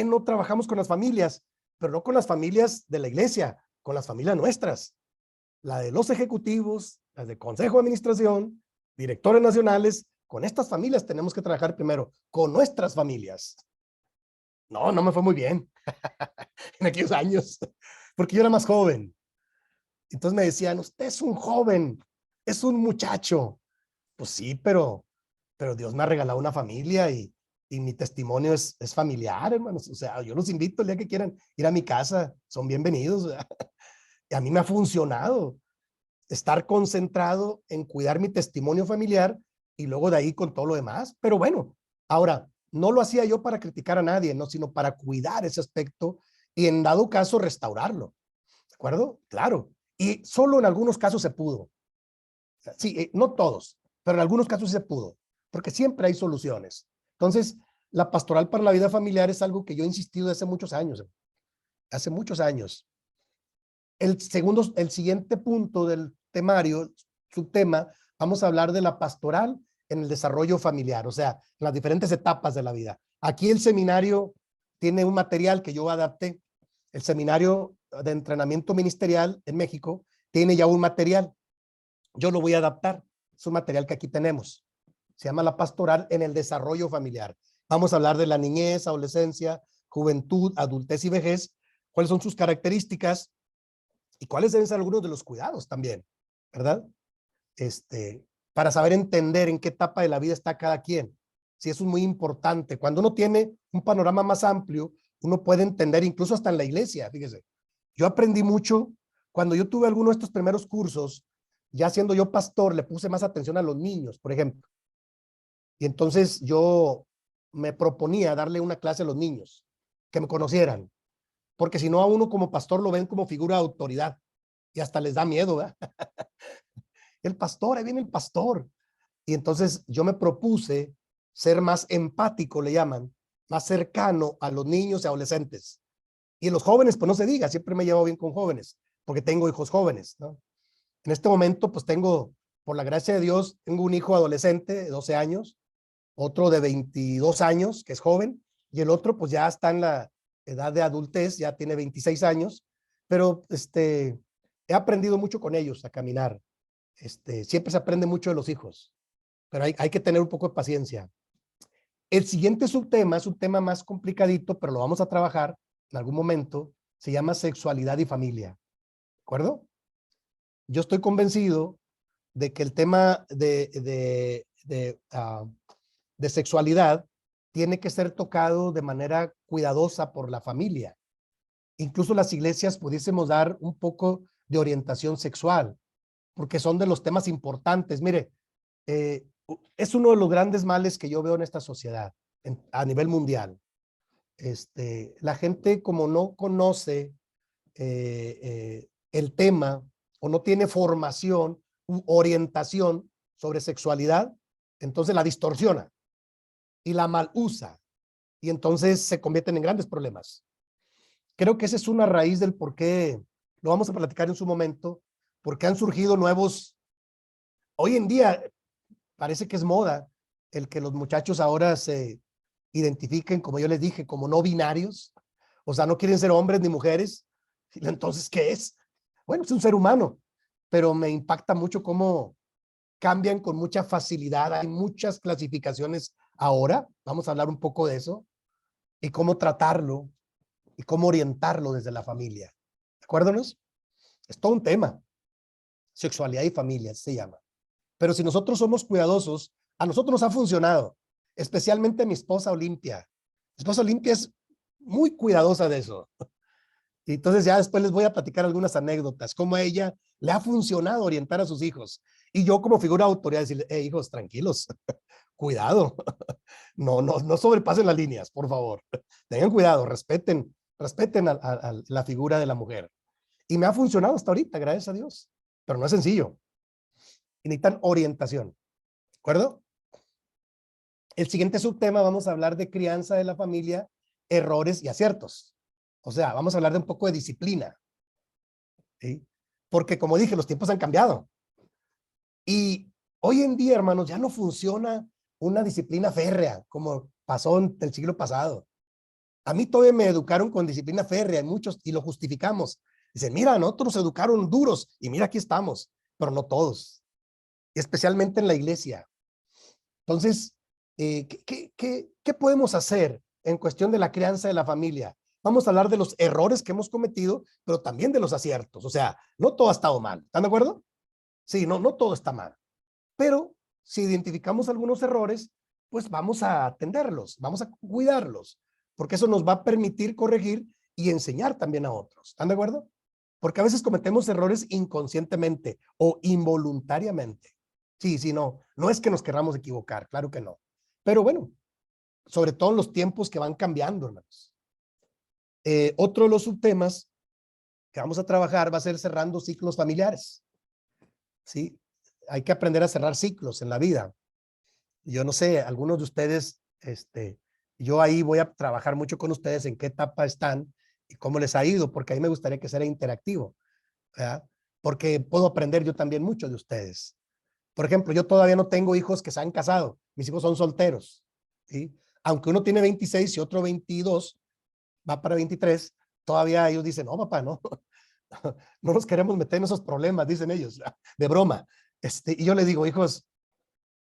no trabajamos con las familias? Pero no con las familias de la iglesia, con las familias nuestras. La de los ejecutivos, las de consejo de administración, directores nacionales. Con estas familias tenemos que trabajar primero, con nuestras familias. No me fue muy bien en aquellos años, porque yo era más joven. Entonces me decían, usted es un joven, es un muchacho. Pues sí, pero Dios me ha regalado una familia y mi testimonio es familiar, hermanos. O sea, yo los invito el día que quieran ir a mi casa, son bienvenidos. Y a mí me ha funcionado estar concentrado en cuidar mi testimonio familiar y luego de ahí con todo lo demás. Pero bueno, ahora, no lo hacía yo para criticar a nadie, no, sino para cuidar ese aspecto y en dado caso restaurarlo. ¿De acuerdo? Claro. Y solo en algunos casos se pudo. Sí, no todos, pero en algunos casos se pudo, porque siempre hay soluciones. Entonces, la pastoral para la vida familiar es algo que yo he insistido desde hace muchos años. Hace muchos años. El siguiente punto del temario, subtema, vamos a hablar de la pastoral en el desarrollo familiar, o sea, en las diferentes etapas de la vida. Aquí el seminario tiene un material que yo adapté. El seminario de entrenamiento ministerial en México tiene ya un material. Yo lo voy a adaptar. Es un material que aquí tenemos. Se llama la pastoral en el desarrollo familiar. Vamos a hablar de la niñez, adolescencia, juventud, adultez y vejez. ¿Cuáles son sus características? Y cuáles deben ser algunos de los cuidados también, ¿verdad? Para saber entender en qué etapa de la vida está cada quien. Sí, eso es muy importante. Cuando uno tiene un panorama más amplio, uno puede entender incluso hasta en la iglesia, fíjese. Yo aprendí mucho cuando yo tuve alguno de estos primeros cursos, ya siendo yo pastor, le puse más atención a los niños, por ejemplo. Y entonces yo me proponía darle una clase a los niños, que me conocieran, porque si no a uno como pastor lo ven como figura de autoridad y hasta les da miedo, ¿verdad? El pastor, ahí viene el pastor. Y entonces yo me propuse ser más empático, le llaman, más cercano a los niños y adolescentes. Y los jóvenes, pues no se diga, siempre me llevo bien con jóvenes, porque tengo hijos jóvenes, ¿no? En este momento, pues tengo, por la gracia de Dios, tengo un hijo adolescente de 12 años, otro de 22 años, que es joven, y el otro, pues ya está en la edad de adultez, ya tiene 26 años, pero he aprendido mucho con ellos a caminar. Siempre se aprende mucho de los hijos, pero hay que tener un poco de paciencia. El siguiente subtema es un tema más complicadito, pero lo vamos a trabajar en algún momento. Se llama sexualidad y familia. ¿De acuerdo? yo estoy convencido de que el tema de sexualidad tiene que ser tocado de manera cuidadosa por la familia. Incluso las iglesias pudiésemos dar un poco de orientación sexual, porque son de los temas importantes. Mire, es uno de los grandes males que yo veo en esta sociedad, a nivel mundial. La gente, como no conoce el tema o no tiene formación u orientación sobre sexualidad, entonces la distorsiona y la mal usa, y entonces se convierten en grandes problemas. Creo que esa es una raíz del por qué, lo vamos a platicar en su momento, porque han surgido nuevos, hoy en día parece que es moda el que los muchachos ahora se identifiquen, como yo les dije, como no binarios, o sea, no quieren ser hombres ni mujeres. Entonces, ¿qué es? Bueno, es un ser humano, pero me impacta mucho cómo cambian con mucha facilidad. Hay muchas clasificaciones ahora, vamos a hablar un poco de eso, y cómo tratarlo, y cómo orientarlo desde la familia. ¿De acuerdo? Es todo un tema. Sexualidad y familia se llama. Pero si nosotros somos cuidadosos, a nosotros nos ha funcionado, especialmente mi esposa Olimpia. Mi esposa Olimpia es muy cuidadosa de eso. Y entonces ya después les voy a platicar algunas anécdotas, cómo a ella le ha funcionado orientar a sus hijos. Y yo como figura de autoridad decirle, hijos, tranquilos, cuidado, no sobrepasen las líneas, por favor. Tengan cuidado, respeten a la figura de la mujer. Y me ha funcionado hasta ahorita, gracias a Dios. Pero no es sencillo. Y necesitan orientación. ¿De acuerdo? El siguiente subtema vamos a hablar de crianza de la familia, errores y aciertos. O sea, vamos a hablar de un poco de disciplina. ¿Sí? Porque como dije, los tiempos han cambiado. Y hoy en día, hermanos, ya no funciona una disciplina férrea como pasó en el siglo pasado. A mí todavía me educaron con disciplina férrea, muchos, y lo justificamos. Dicen, mira, nosotros nos educaron duros y mira, aquí estamos, pero no todos. Y especialmente en la iglesia. Entonces, ¿qué podemos hacer en cuestión de la crianza de la familia? Vamos a hablar de los errores que hemos cometido, pero también de los aciertos. O sea, no todo ha estado mal. ¿Están de acuerdo? Sí, no todo está mal. Pero si identificamos algunos errores, pues vamos a atenderlos, vamos a cuidarlos, porque eso nos va a permitir corregir y enseñar también a otros. ¿Están de acuerdo? Porque a veces cometemos errores inconscientemente o involuntariamente. Sí, no es que nos queramos equivocar, claro que no. Pero bueno, sobre todo en los tiempos que van cambiando, hermanos. Otro de los subtemas que vamos a trabajar va a ser cerrando ciclos familiares. ¿Sí? Hay que aprender a cerrar ciclos en la vida. Yo no sé, algunos de ustedes, yo ahí voy a trabajar mucho con ustedes en qué etapa están y cómo les ha ido, porque ahí me gustaría que sea interactivo, ¿verdad? Porque puedo aprender yo también mucho de ustedes. Por ejemplo, yo todavía no tengo hijos que se han casado, mis hijos son solteros, ¿sí? Aunque uno tiene 26 y otro 22, va para 23, todavía ellos dicen, no, papá, no, no nos queremos meter en esos problemas, dicen ellos, de broma. Y yo les digo, hijos,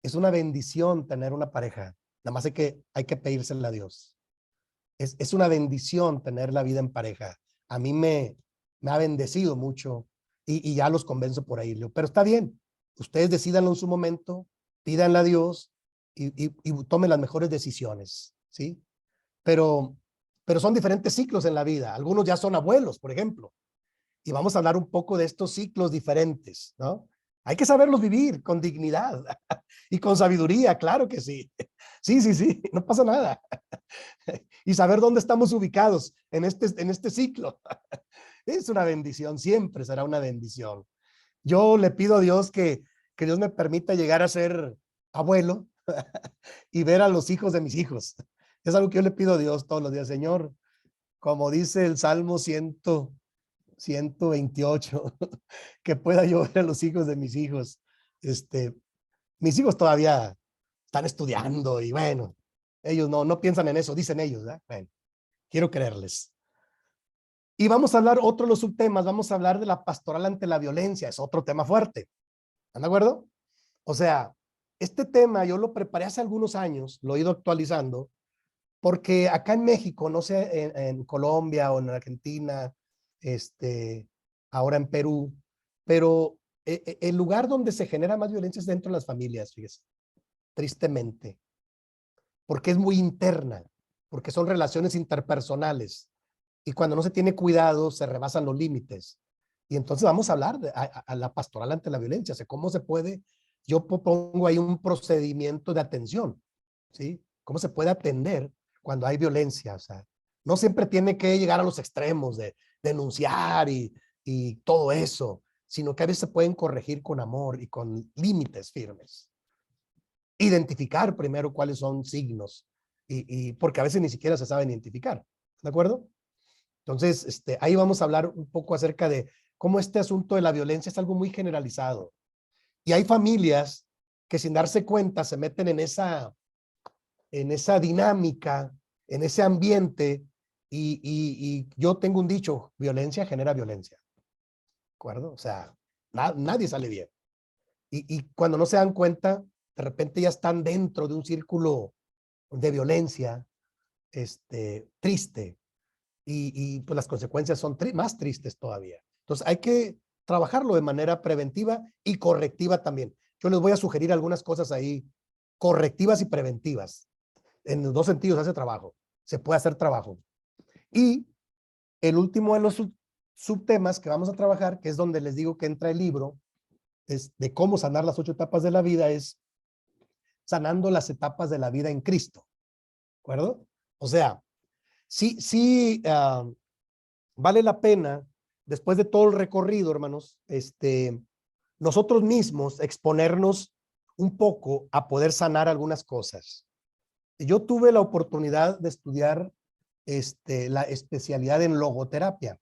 es una bendición tener una pareja, nada más hay que pedírsela a Dios. Es una bendición tener la vida en pareja. A mí me ha bendecido mucho y ya los convenzo por ahí, pero está bien, ustedes decídanlo en su momento, pídanle a Dios y tomen las mejores decisiones, ¿sí? Pero son diferentes ciclos en la vida. Algunos ya son abuelos, por ejemplo, y vamos a hablar un poco de estos ciclos diferentes, ¿no? Hay que saberlos vivir con dignidad y con sabiduría, claro que sí. Sí, no pasa nada. Y saber dónde estamos ubicados en este ciclo. Es una bendición, siempre será una bendición. Yo le pido a Dios que Dios me permita llegar a ser abuelo y ver a los hijos de mis hijos. Es algo que yo le pido a Dios todos los días, Señor, como dice el Salmo 128, que pueda yo ver a los hijos de mis hijos. Mis hijos todavía están estudiando y bueno, ellos no piensan en eso, dicen ellos, ¿verdad? Bueno, quiero creerles. Y vamos a hablar otro de los subtemas, vamos a hablar de la pastoral ante la violencia, es otro tema fuerte. ¿Están de acuerdo? O sea, este tema yo lo preparé hace algunos años, lo he ido actualizando, porque acá en México, no sé, en Colombia o en Argentina, ahora en Perú, pero el lugar donde se genera más violencia es dentro de las familias, fíjese, tristemente, porque es muy interna, porque son relaciones interpersonales y cuando no se tiene cuidado se rebasan los límites. Y entonces vamos a hablar a la pastoral ante la violencia, o sea, cómo se puede, yo pongo ahí un procedimiento de atención, ¿sí? ¿Cómo se puede atender cuando hay violencia? O sea, no siempre tiene que llegar a los extremos de denunciar y todo eso, sino que a veces se pueden corregir con amor y con límites firmes. Identificar primero cuáles son signos y porque a veces ni siquiera se saben identificar, ¿de acuerdo? Entonces, ahí vamos a hablar un poco acerca de cómo este asunto de la violencia es algo muy generalizado. Y hay familias que sin darse cuenta se meten en esa dinámica, en ese ambiente y yo tengo un dicho, violencia genera violencia. ¿De acuerdo? O sea, nadie sale bien. Y cuando no se dan cuenta, de repente ya están dentro de un círculo de violencia triste y pues las consecuencias son más tristes todavía. Entonces hay que trabajarlo de manera preventiva y correctiva también. Yo les voy a sugerir algunas cosas ahí, correctivas y preventivas. En los dos sentidos hace trabajo. Se puede hacer trabajo. Y el último de los subtemas que vamos a trabajar, que es donde les digo que entra el libro, es de cómo sanar las 8 etapas de la vida, es sanando las etapas de la vida en Cristo. ¿De acuerdo? O sea, sí, vale la pena, después de todo el recorrido, hermanos, nosotros mismos exponernos un poco a poder sanar algunas cosas. Yo tuve la oportunidad de estudiar la especialidad en logoterapia.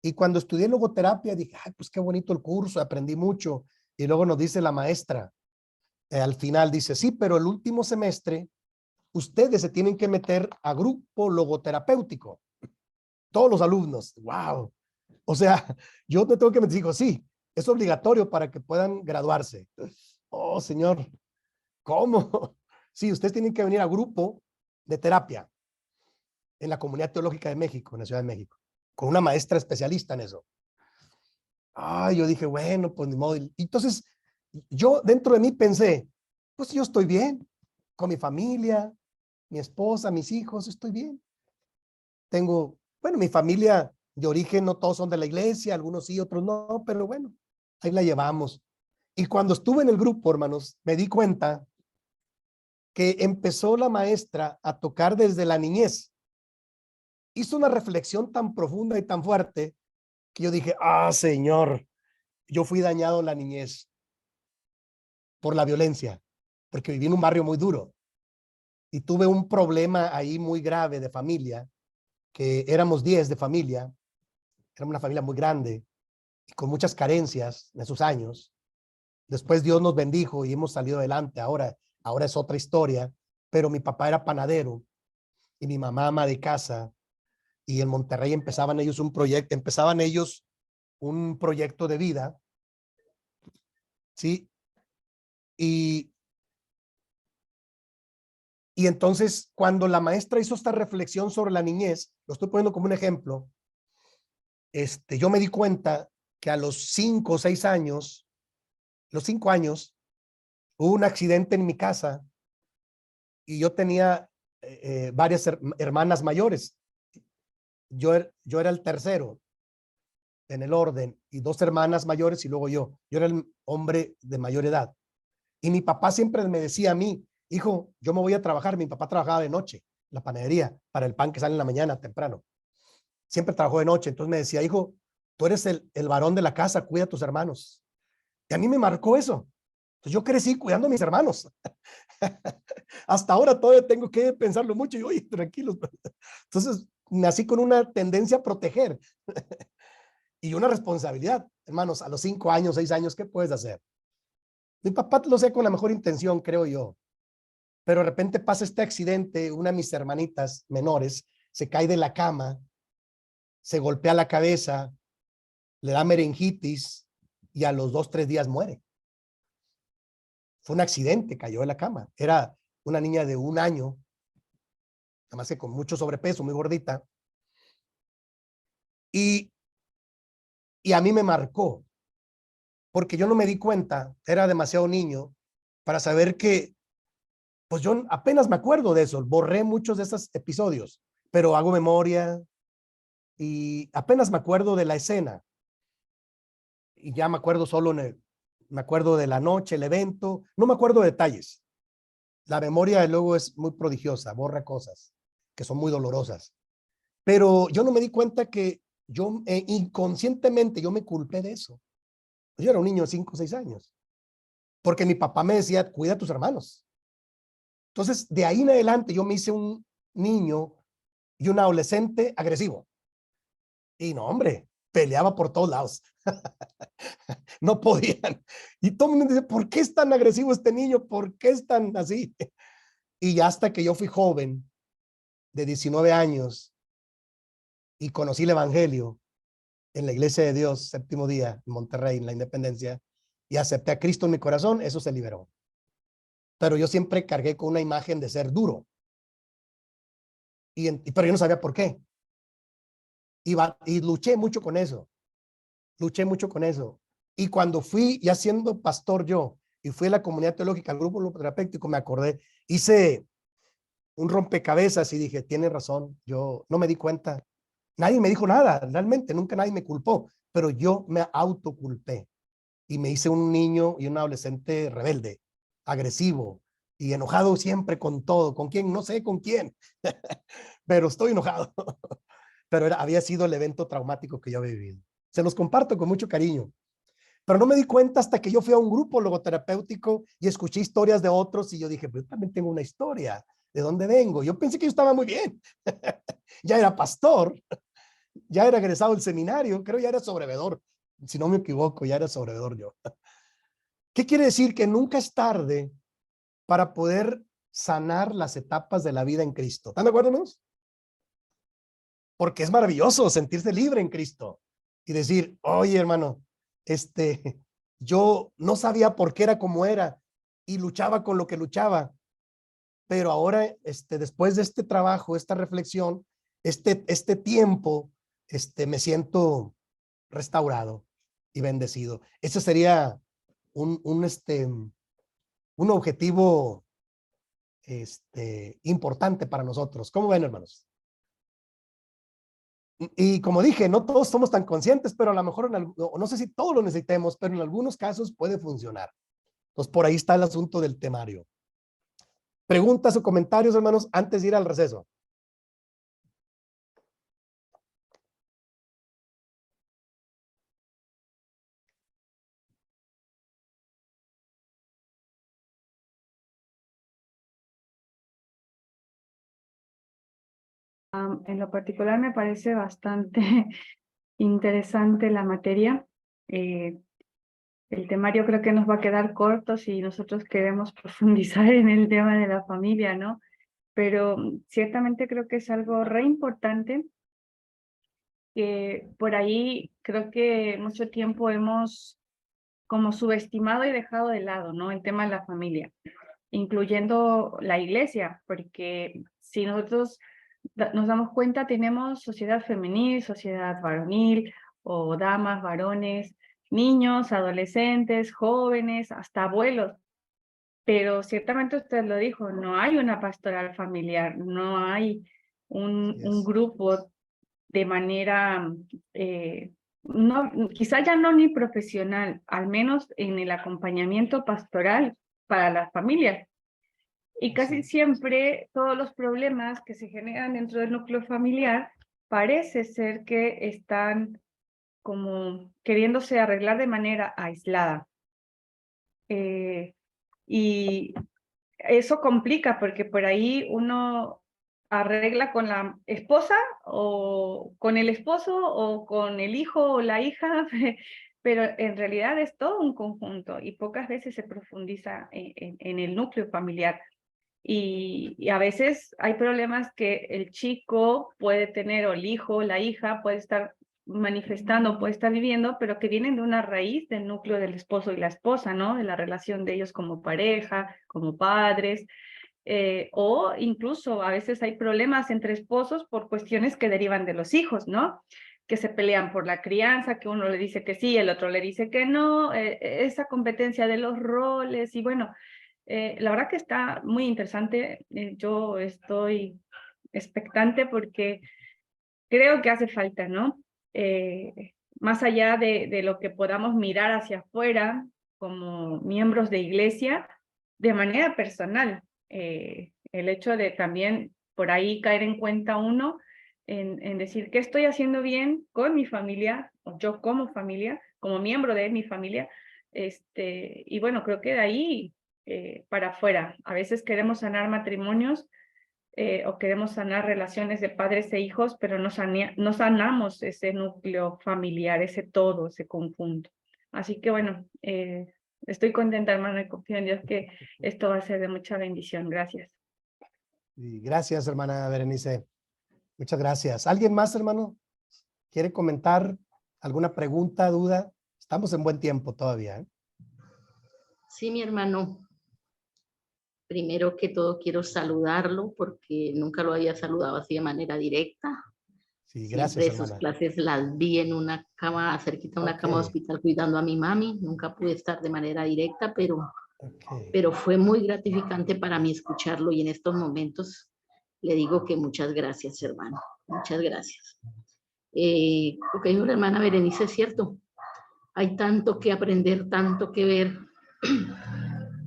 Y cuando estudié logoterapia dije, ay, pues qué bonito el curso, aprendí mucho. Y luego nos dice la maestra, al final dice, sí, pero el último semestre ustedes se tienen que meter a grupo logoterapéutico. Todos los alumnos, wow. O sea, yo no tengo que meter, digo, sí, es obligatorio para que puedan graduarse. Oh, señor, ¿cómo? Sí, ustedes tienen que venir a grupo de terapia en la Comunidad Teológica de México, en la Ciudad de México, con una maestra especialista en eso. Yo dije, bueno, pues ni modo. Entonces, yo dentro de mí pensé, pues yo estoy bien, con mi familia, mi esposa, mis hijos, estoy bien. Tengo, bueno, mi familia de origen no todos son de la iglesia, algunos sí, otros no, pero bueno, ahí la llevamos. Y cuando estuve en el grupo, hermanos, me di cuenta que empezó la maestra a tocar desde la niñez. Hizo una reflexión tan profunda y tan fuerte que yo dije, Señor, yo fui dañado en la niñez por la violencia, porque viví en un barrio muy duro y tuve un problema ahí muy grave de familia, que éramos 10 de familia, éramos una familia muy grande y con muchas carencias en esos años. Después Dios nos bendijo y hemos salido adelante. Ahora es otra historia, pero mi papá era panadero y mi mamá ama de casa y en Monterrey empezaban ellos un proyecto de vida, ¿sí? Y entonces cuando la maestra hizo esta reflexión sobre la niñez, lo estoy poniendo como un ejemplo, yo me di cuenta que a los 5 o 6 años, hubo un accidente en mi casa y yo tenía varias hermanas mayores. Yo era el tercero en el orden y 2 hermanas mayores y luego yo. Yo era el hombre de mayor edad. Y mi papá siempre me decía a mí, hijo, yo me voy a trabajar. Mi papá trabajaba de noche, en la panadería, para el pan que sale en la mañana temprano. Siempre trabajó de noche. Entonces me decía, hijo, tú eres el varón de la casa, cuida a tus hermanos. Y a mí me marcó eso. Entonces yo crecí cuidando a mis hermanos. Hasta ahora todavía tengo que pensarlo mucho y oye, tranquilos. Entonces nací con una tendencia a proteger y una responsabilidad. Hermanos, a los 5 años, 6 años, ¿qué puedes hacer? Mi papá lo sé con la mejor intención, creo yo. Pero de repente pasa este accidente, una de mis hermanitas menores se cae de la cama, se golpea la cabeza, le da meningitis y a los 2, 3 días muere. Fue un accidente, cayó de la cama. Era una niña de 1 año, además que con mucho sobrepeso, muy gordita. Y a mí me marcó, porque yo no me di cuenta, era demasiado niño para saber que, pues yo apenas me acuerdo de eso, borré muchos de esos episodios, pero hago memoria y apenas me acuerdo de la escena. Y ya me acuerdo solo me acuerdo de la noche, el evento, no me acuerdo de detalles. La memoria luego es muy prodigiosa, borra cosas que son muy dolorosas. Pero yo no me di cuenta que yo inconscientemente yo me culpé de eso. Yo era un niño de 5 o 6 años, porque mi papá me decía, cuida a tus hermanos. Entonces, de ahí en adelante yo me hice un niño y un adolescente agresivo. Y no, hombre, peleaba por todos lados. No podían. Y todo el mundo dice, ¿por qué es tan agresivo este niño? ¿Por qué es tan así? Y ya hasta que yo fui joven, de 19 años, y conocí el evangelio en la Iglesia de Dios, Séptimo Día, en Monterrey, en la Independencia, y acepté a Cristo en mi corazón, eso se liberó. Pero yo siempre cargué con una imagen de ser duro. Pero yo no sabía por qué. Y luché mucho con eso. Luché mucho con eso. Y cuando fui ya siendo pastor yo, y fui a la comunidad teológica, al grupo terapéutico, me acordé, hice un rompecabezas y dije, tiene razón, yo no me di cuenta. Nadie me dijo nada, realmente, nunca nadie me culpó, pero yo me autoculpé y me hice un niño y un adolescente rebelde, agresivo y enojado siempre con todo. ¿Con quién? No sé con quién, pero estoy enojado. Pero había sido el evento traumático que yo había vivido. Se los comparto con mucho cariño. Pero no me di cuenta hasta que yo fui a un grupo logoterapéutico y escuché historias de otros y yo dije, pues yo también tengo una historia. ¿De dónde vengo? Yo pensé que yo estaba muy bien. Ya era pastor, ya era egresado del seminario, creo ya era sobrevedor. Si no me equivoco, ya era sobrevedor yo. ¿Qué quiere decir? Que nunca es tarde para poder sanar las etapas de la vida en Cristo. ¿Están de acuerdo, hermanos? Porque es maravilloso sentirse libre en Cristo y decir, oye, hermano, yo no sabía por qué era como era y luchaba con lo que luchaba, pero ahora, después de este trabajo, esta reflexión, este tiempo, me siento restaurado y bendecido. Ese sería un objetivo, importante para nosotros. ¿Cómo ven, hermanos? Y como dije, no todos somos tan conscientes, pero a lo mejor, no sé si todos lo necesitemos, pero en algunos casos puede funcionar. Entonces, por ahí está el asunto del temario. Preguntas o comentarios, hermanos, antes de ir al receso. En lo particular me parece bastante interesante la materia. El temario creo que nos va a quedar corto si nosotros queremos profundizar en el tema de la familia, ¿no? Pero ciertamente creo que es algo re importante. Por ahí creo que mucho tiempo hemos como subestimado y dejado de lado, ¿no? El tema de la familia, incluyendo la iglesia, porque si nosotros nos damos cuenta, tenemos sociedad femenil, sociedad varonil, o damas, varones, niños, adolescentes, jóvenes, hasta abuelos. Pero ciertamente usted lo dijo, no hay una pastoral familiar, no hay un grupo de manera, no, quizá ya no ni profesional, al menos en el acompañamiento pastoral para las familias. Y casi siempre todos los problemas que se generan dentro del núcleo familiar parece ser que están como queriéndose arreglar de manera aislada. Y eso complica porque por ahí uno arregla con la esposa o con el esposo o con el hijo o la hija, pero en realidad es todo un conjunto y pocas veces se profundiza en el núcleo familiar. Y a veces hay problemas que el chico puede tener, o el hijo, la hija puede estar manifestando, puede estar viviendo, pero que vienen de una raíz del núcleo del esposo y la esposa, ¿no? De la relación de ellos como pareja, como padres, o incluso a veces hay problemas entre esposos por cuestiones que derivan de los hijos, ¿no? que se pelean por la crianza, que uno le dice que sí, el otro le dice que no, esa competencia de los roles y bueno, la verdad que está muy interesante. Yo estoy expectante porque creo que hace falta, ¿no? Más allá de lo que podamos mirar hacia afuera como miembros de iglesia, de manera personal, el hecho de también por ahí caer en cuenta uno en decir qué estoy haciendo bien con mi familia, o yo como familia, como miembro de mi familia, y bueno, creo que de ahí para afuera. A veces queremos sanar matrimonios o queremos sanar relaciones de padres e hijos, pero no sanamos ese núcleo familiar, ese todo, ese conjunto. Así que bueno, estoy contenta, hermano, y confío en Dios que esto va a ser de mucha bendición. Gracias. Y gracias, hermana Berenice. Muchas gracias. ¿Alguien más, hermano? ¿Quiere comentar alguna pregunta, duda? Estamos en buen tiempo todavía, ¿eh? Sí, mi hermano. Primero que todo quiero saludarlo porque nunca lo había saludado así de manera directa. Sí, gracias, Siempre sus hermana. clases las vi en una cama, cerquita de una cama de Ok. hospital cuidando a mi mami. Nunca pude estar de manera directa, Ok. pero fue muy gratificante para mí escucharlo y en estos momentos le digo que muchas gracias, hermano. Muchas gracias. Lo que dijo la hermana Berenice es cierto. Hay tanto que aprender, tanto que ver,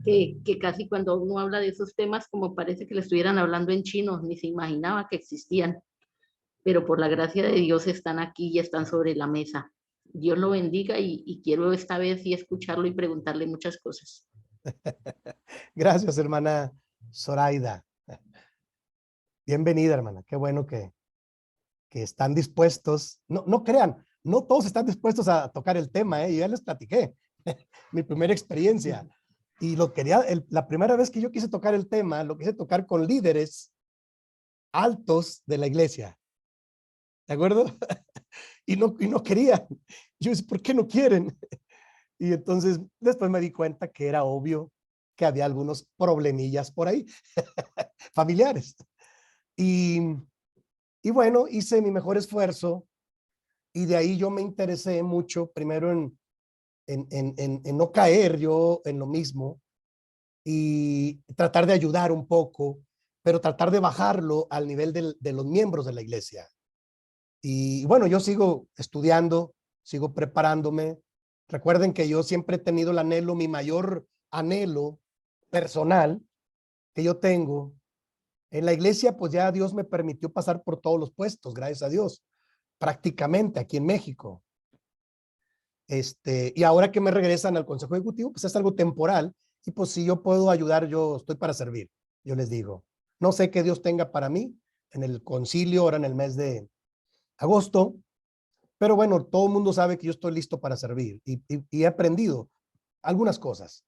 que casi cuando uno habla de esos temas como parece que le estuvieran hablando en chino, ni se imaginaba que existían, pero por la gracia de Dios están aquí y están sobre la mesa. Dios lo bendiga y quiero esta vez sí escucharlo y preguntarle muchas cosas. Gracias, hermana Zoraida. Bienvenida, hermana. Qué bueno que están dispuestos. No, no crean, no todos están dispuestos a tocar el tema, ¿eh? Yo ya les platiqué mi primera experiencia. Y la primera vez que yo quise tocar el tema, lo quise tocar con líderes altos de la iglesia. ¿De acuerdo? Y no querían. Yo dije, ¿por qué no quieren? Y entonces después me di cuenta que era obvio que había algunos problemillas por ahí, familiares. Y bueno, hice mi mejor esfuerzo y de ahí yo me interesé mucho, primero en no caer yo en lo mismo y tratar de ayudar un poco, pero tratar de bajarlo al nivel de los miembros de la iglesia. Y bueno, yo sigo estudiando, sigo preparándome. Recuerden que yo siempre he tenido el anhelo, mi mayor anhelo personal que yo tengo en la iglesia, pues ya Dios me permitió pasar por todos los puestos, gracias a Dios, prácticamente aquí en México. Y ahora que me regresan al Consejo Ejecutivo, pues es algo temporal y pues si yo puedo ayudar, yo estoy para servir. Yo les digo, no sé qué Dios tenga para mí en el concilio, ahora en el mes de agosto, pero bueno, todo el mundo sabe que yo estoy listo para servir y he aprendido algunas cosas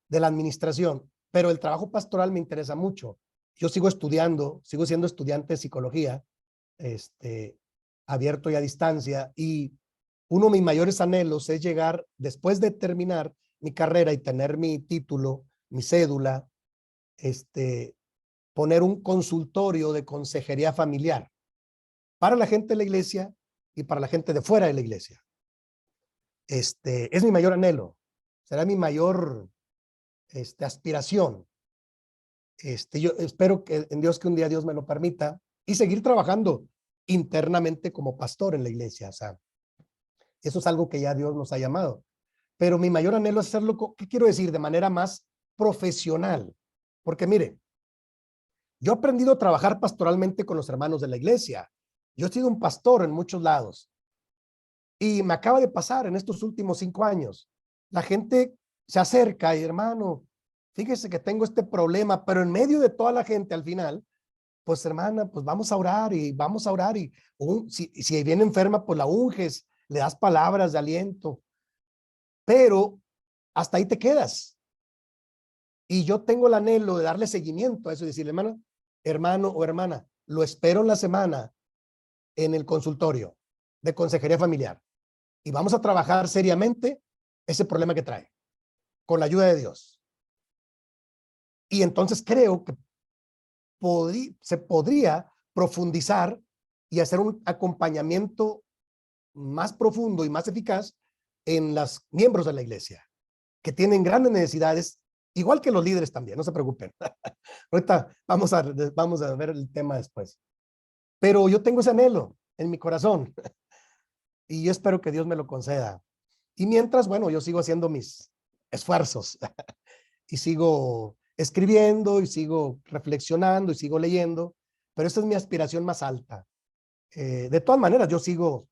de la administración, pero el trabajo pastoral me interesa mucho. Yo sigo estudiando, sigo siendo estudiante de psicología, abierto y a distancia, y uno de mis mayores anhelos es llegar, después de terminar mi carrera y tener mi título, mi cédula, poner un consultorio de consejería familiar para la gente de la iglesia y para la gente de fuera de la iglesia. Es mi mayor anhelo, será mi mayor aspiración. Yo espero que en Dios que un día Dios me lo permita y seguir trabajando internamente como pastor en la iglesia. O sea, eso es algo que ya Dios nos ha llamado. Pero mi mayor anhelo es hacerlo, ¿qué quiero decir? De manera más profesional. Porque mire, yo he aprendido a trabajar pastoralmente con los hermanos de la iglesia. Yo he sido un pastor en muchos lados. Y me acaba de pasar en estos últimos 5 años. La gente se acerca y hermano, fíjese que tengo este problema, pero en medio de toda la gente al final, pues hermana, pues vamos a orar y si viene enferma, pues la unges, le das palabras de aliento, pero hasta ahí te quedas. Y yo tengo el anhelo de darle seguimiento a eso y decirle, hermano o hermana, lo espero en la semana en el consultorio de consejería familiar y vamos a trabajar seriamente ese problema que trae con la ayuda de Dios. Y entonces creo que se podría profundizar y hacer un acompañamiento más profundo y más eficaz en los miembros de la iglesia, que tienen grandes necesidades, igual que los líderes también, no se preocupen. Ahorita vamos a ver el tema después. Pero yo tengo ese anhelo en mi corazón y yo espero que Dios me lo conceda. Y mientras, bueno, yo sigo haciendo mis esfuerzos y sigo escribiendo y sigo reflexionando y sigo leyendo, pero esta es mi aspiración más alta. De todas maneras, yo sigo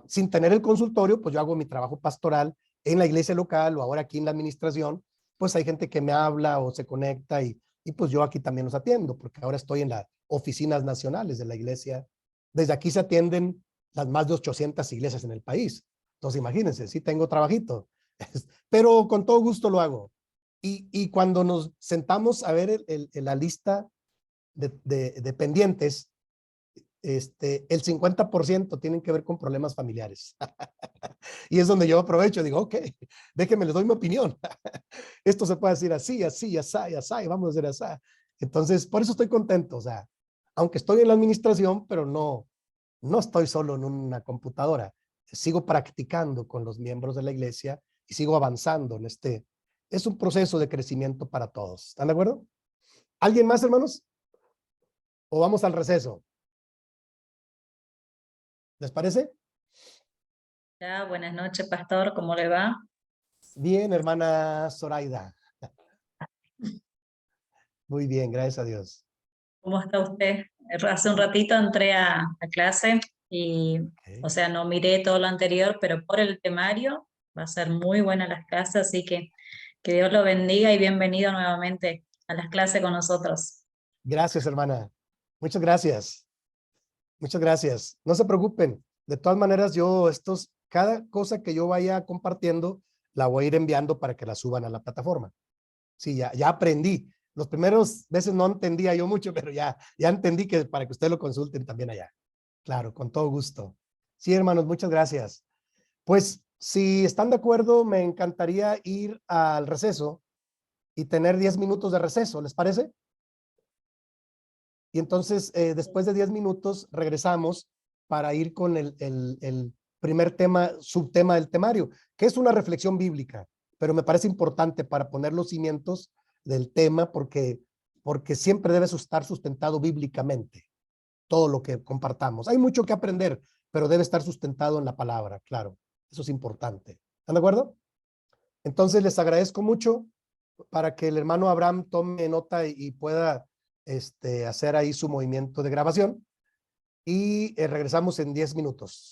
sin tener el consultorio, pues yo hago mi trabajo pastoral en la iglesia local o ahora aquí en la administración, pues hay gente que me habla o se conecta y pues yo aquí también los atiendo, porque ahora estoy en las oficinas nacionales de la iglesia. Desde aquí se atienden las más de 800 iglesias en el país. Entonces imagínense, sí tengo trabajito, pero con todo gusto lo hago. Y cuando nos sentamos a ver la lista de pendientes, el 50% tienen que ver con problemas familiares. Y es donde yo aprovecho, digo, ok, déjenme, les doy mi opinión. Esto se puede decir así, así, así, así, y vamos a hacer así. Entonces, por eso estoy contento, o sea, aunque estoy en la administración, pero no estoy solo en una computadora. Sigo practicando con los miembros de la iglesia y sigo avanzando en es un proceso de crecimiento para todos. ¿Están de acuerdo? ¿Alguien más, hermanos? ¿O vamos al receso? ¿Les parece? Ya, buenas noches, pastor, ¿cómo le va? Bien, hermana Zoraida. Muy bien, gracias a Dios. ¿Cómo está usted? Hace un ratito entré a clase y, Okay. o sea, no miré todo lo anterior, pero por el temario va a ser muy buena las clases, así que Dios lo bendiga y bienvenido nuevamente a las clases con nosotros. Gracias, hermana. Muchas gracias. Muchas gracias. No se preocupen. De todas maneras, cada cosa que yo vaya compartiendo, la voy a ir enviando para que la suban a la plataforma. Sí, ya aprendí. Los primeros veces no entendía yo mucho, pero ya entendí que para que ustedes lo consulten también allá. Claro, con todo gusto. Sí, hermanos, muchas gracias. Pues, si están de acuerdo, me encantaría ir al receso y tener 10 minutos de receso, ¿les parece? Y entonces, después de 10 minutos, regresamos para ir con el primer tema, subtema del temario, que es una reflexión bíblica, pero me parece importante para poner los cimientos del tema porque siempre debe estar sustentado bíblicamente todo lo que compartamos. Hay mucho que aprender, pero debe estar sustentado en la palabra, claro. Eso es importante. ¿Están de acuerdo? Entonces, les agradezco mucho para que el hermano Abraham tome nota y pueda hacer ahí su movimiento de grabación y regresamos en 10 minutos.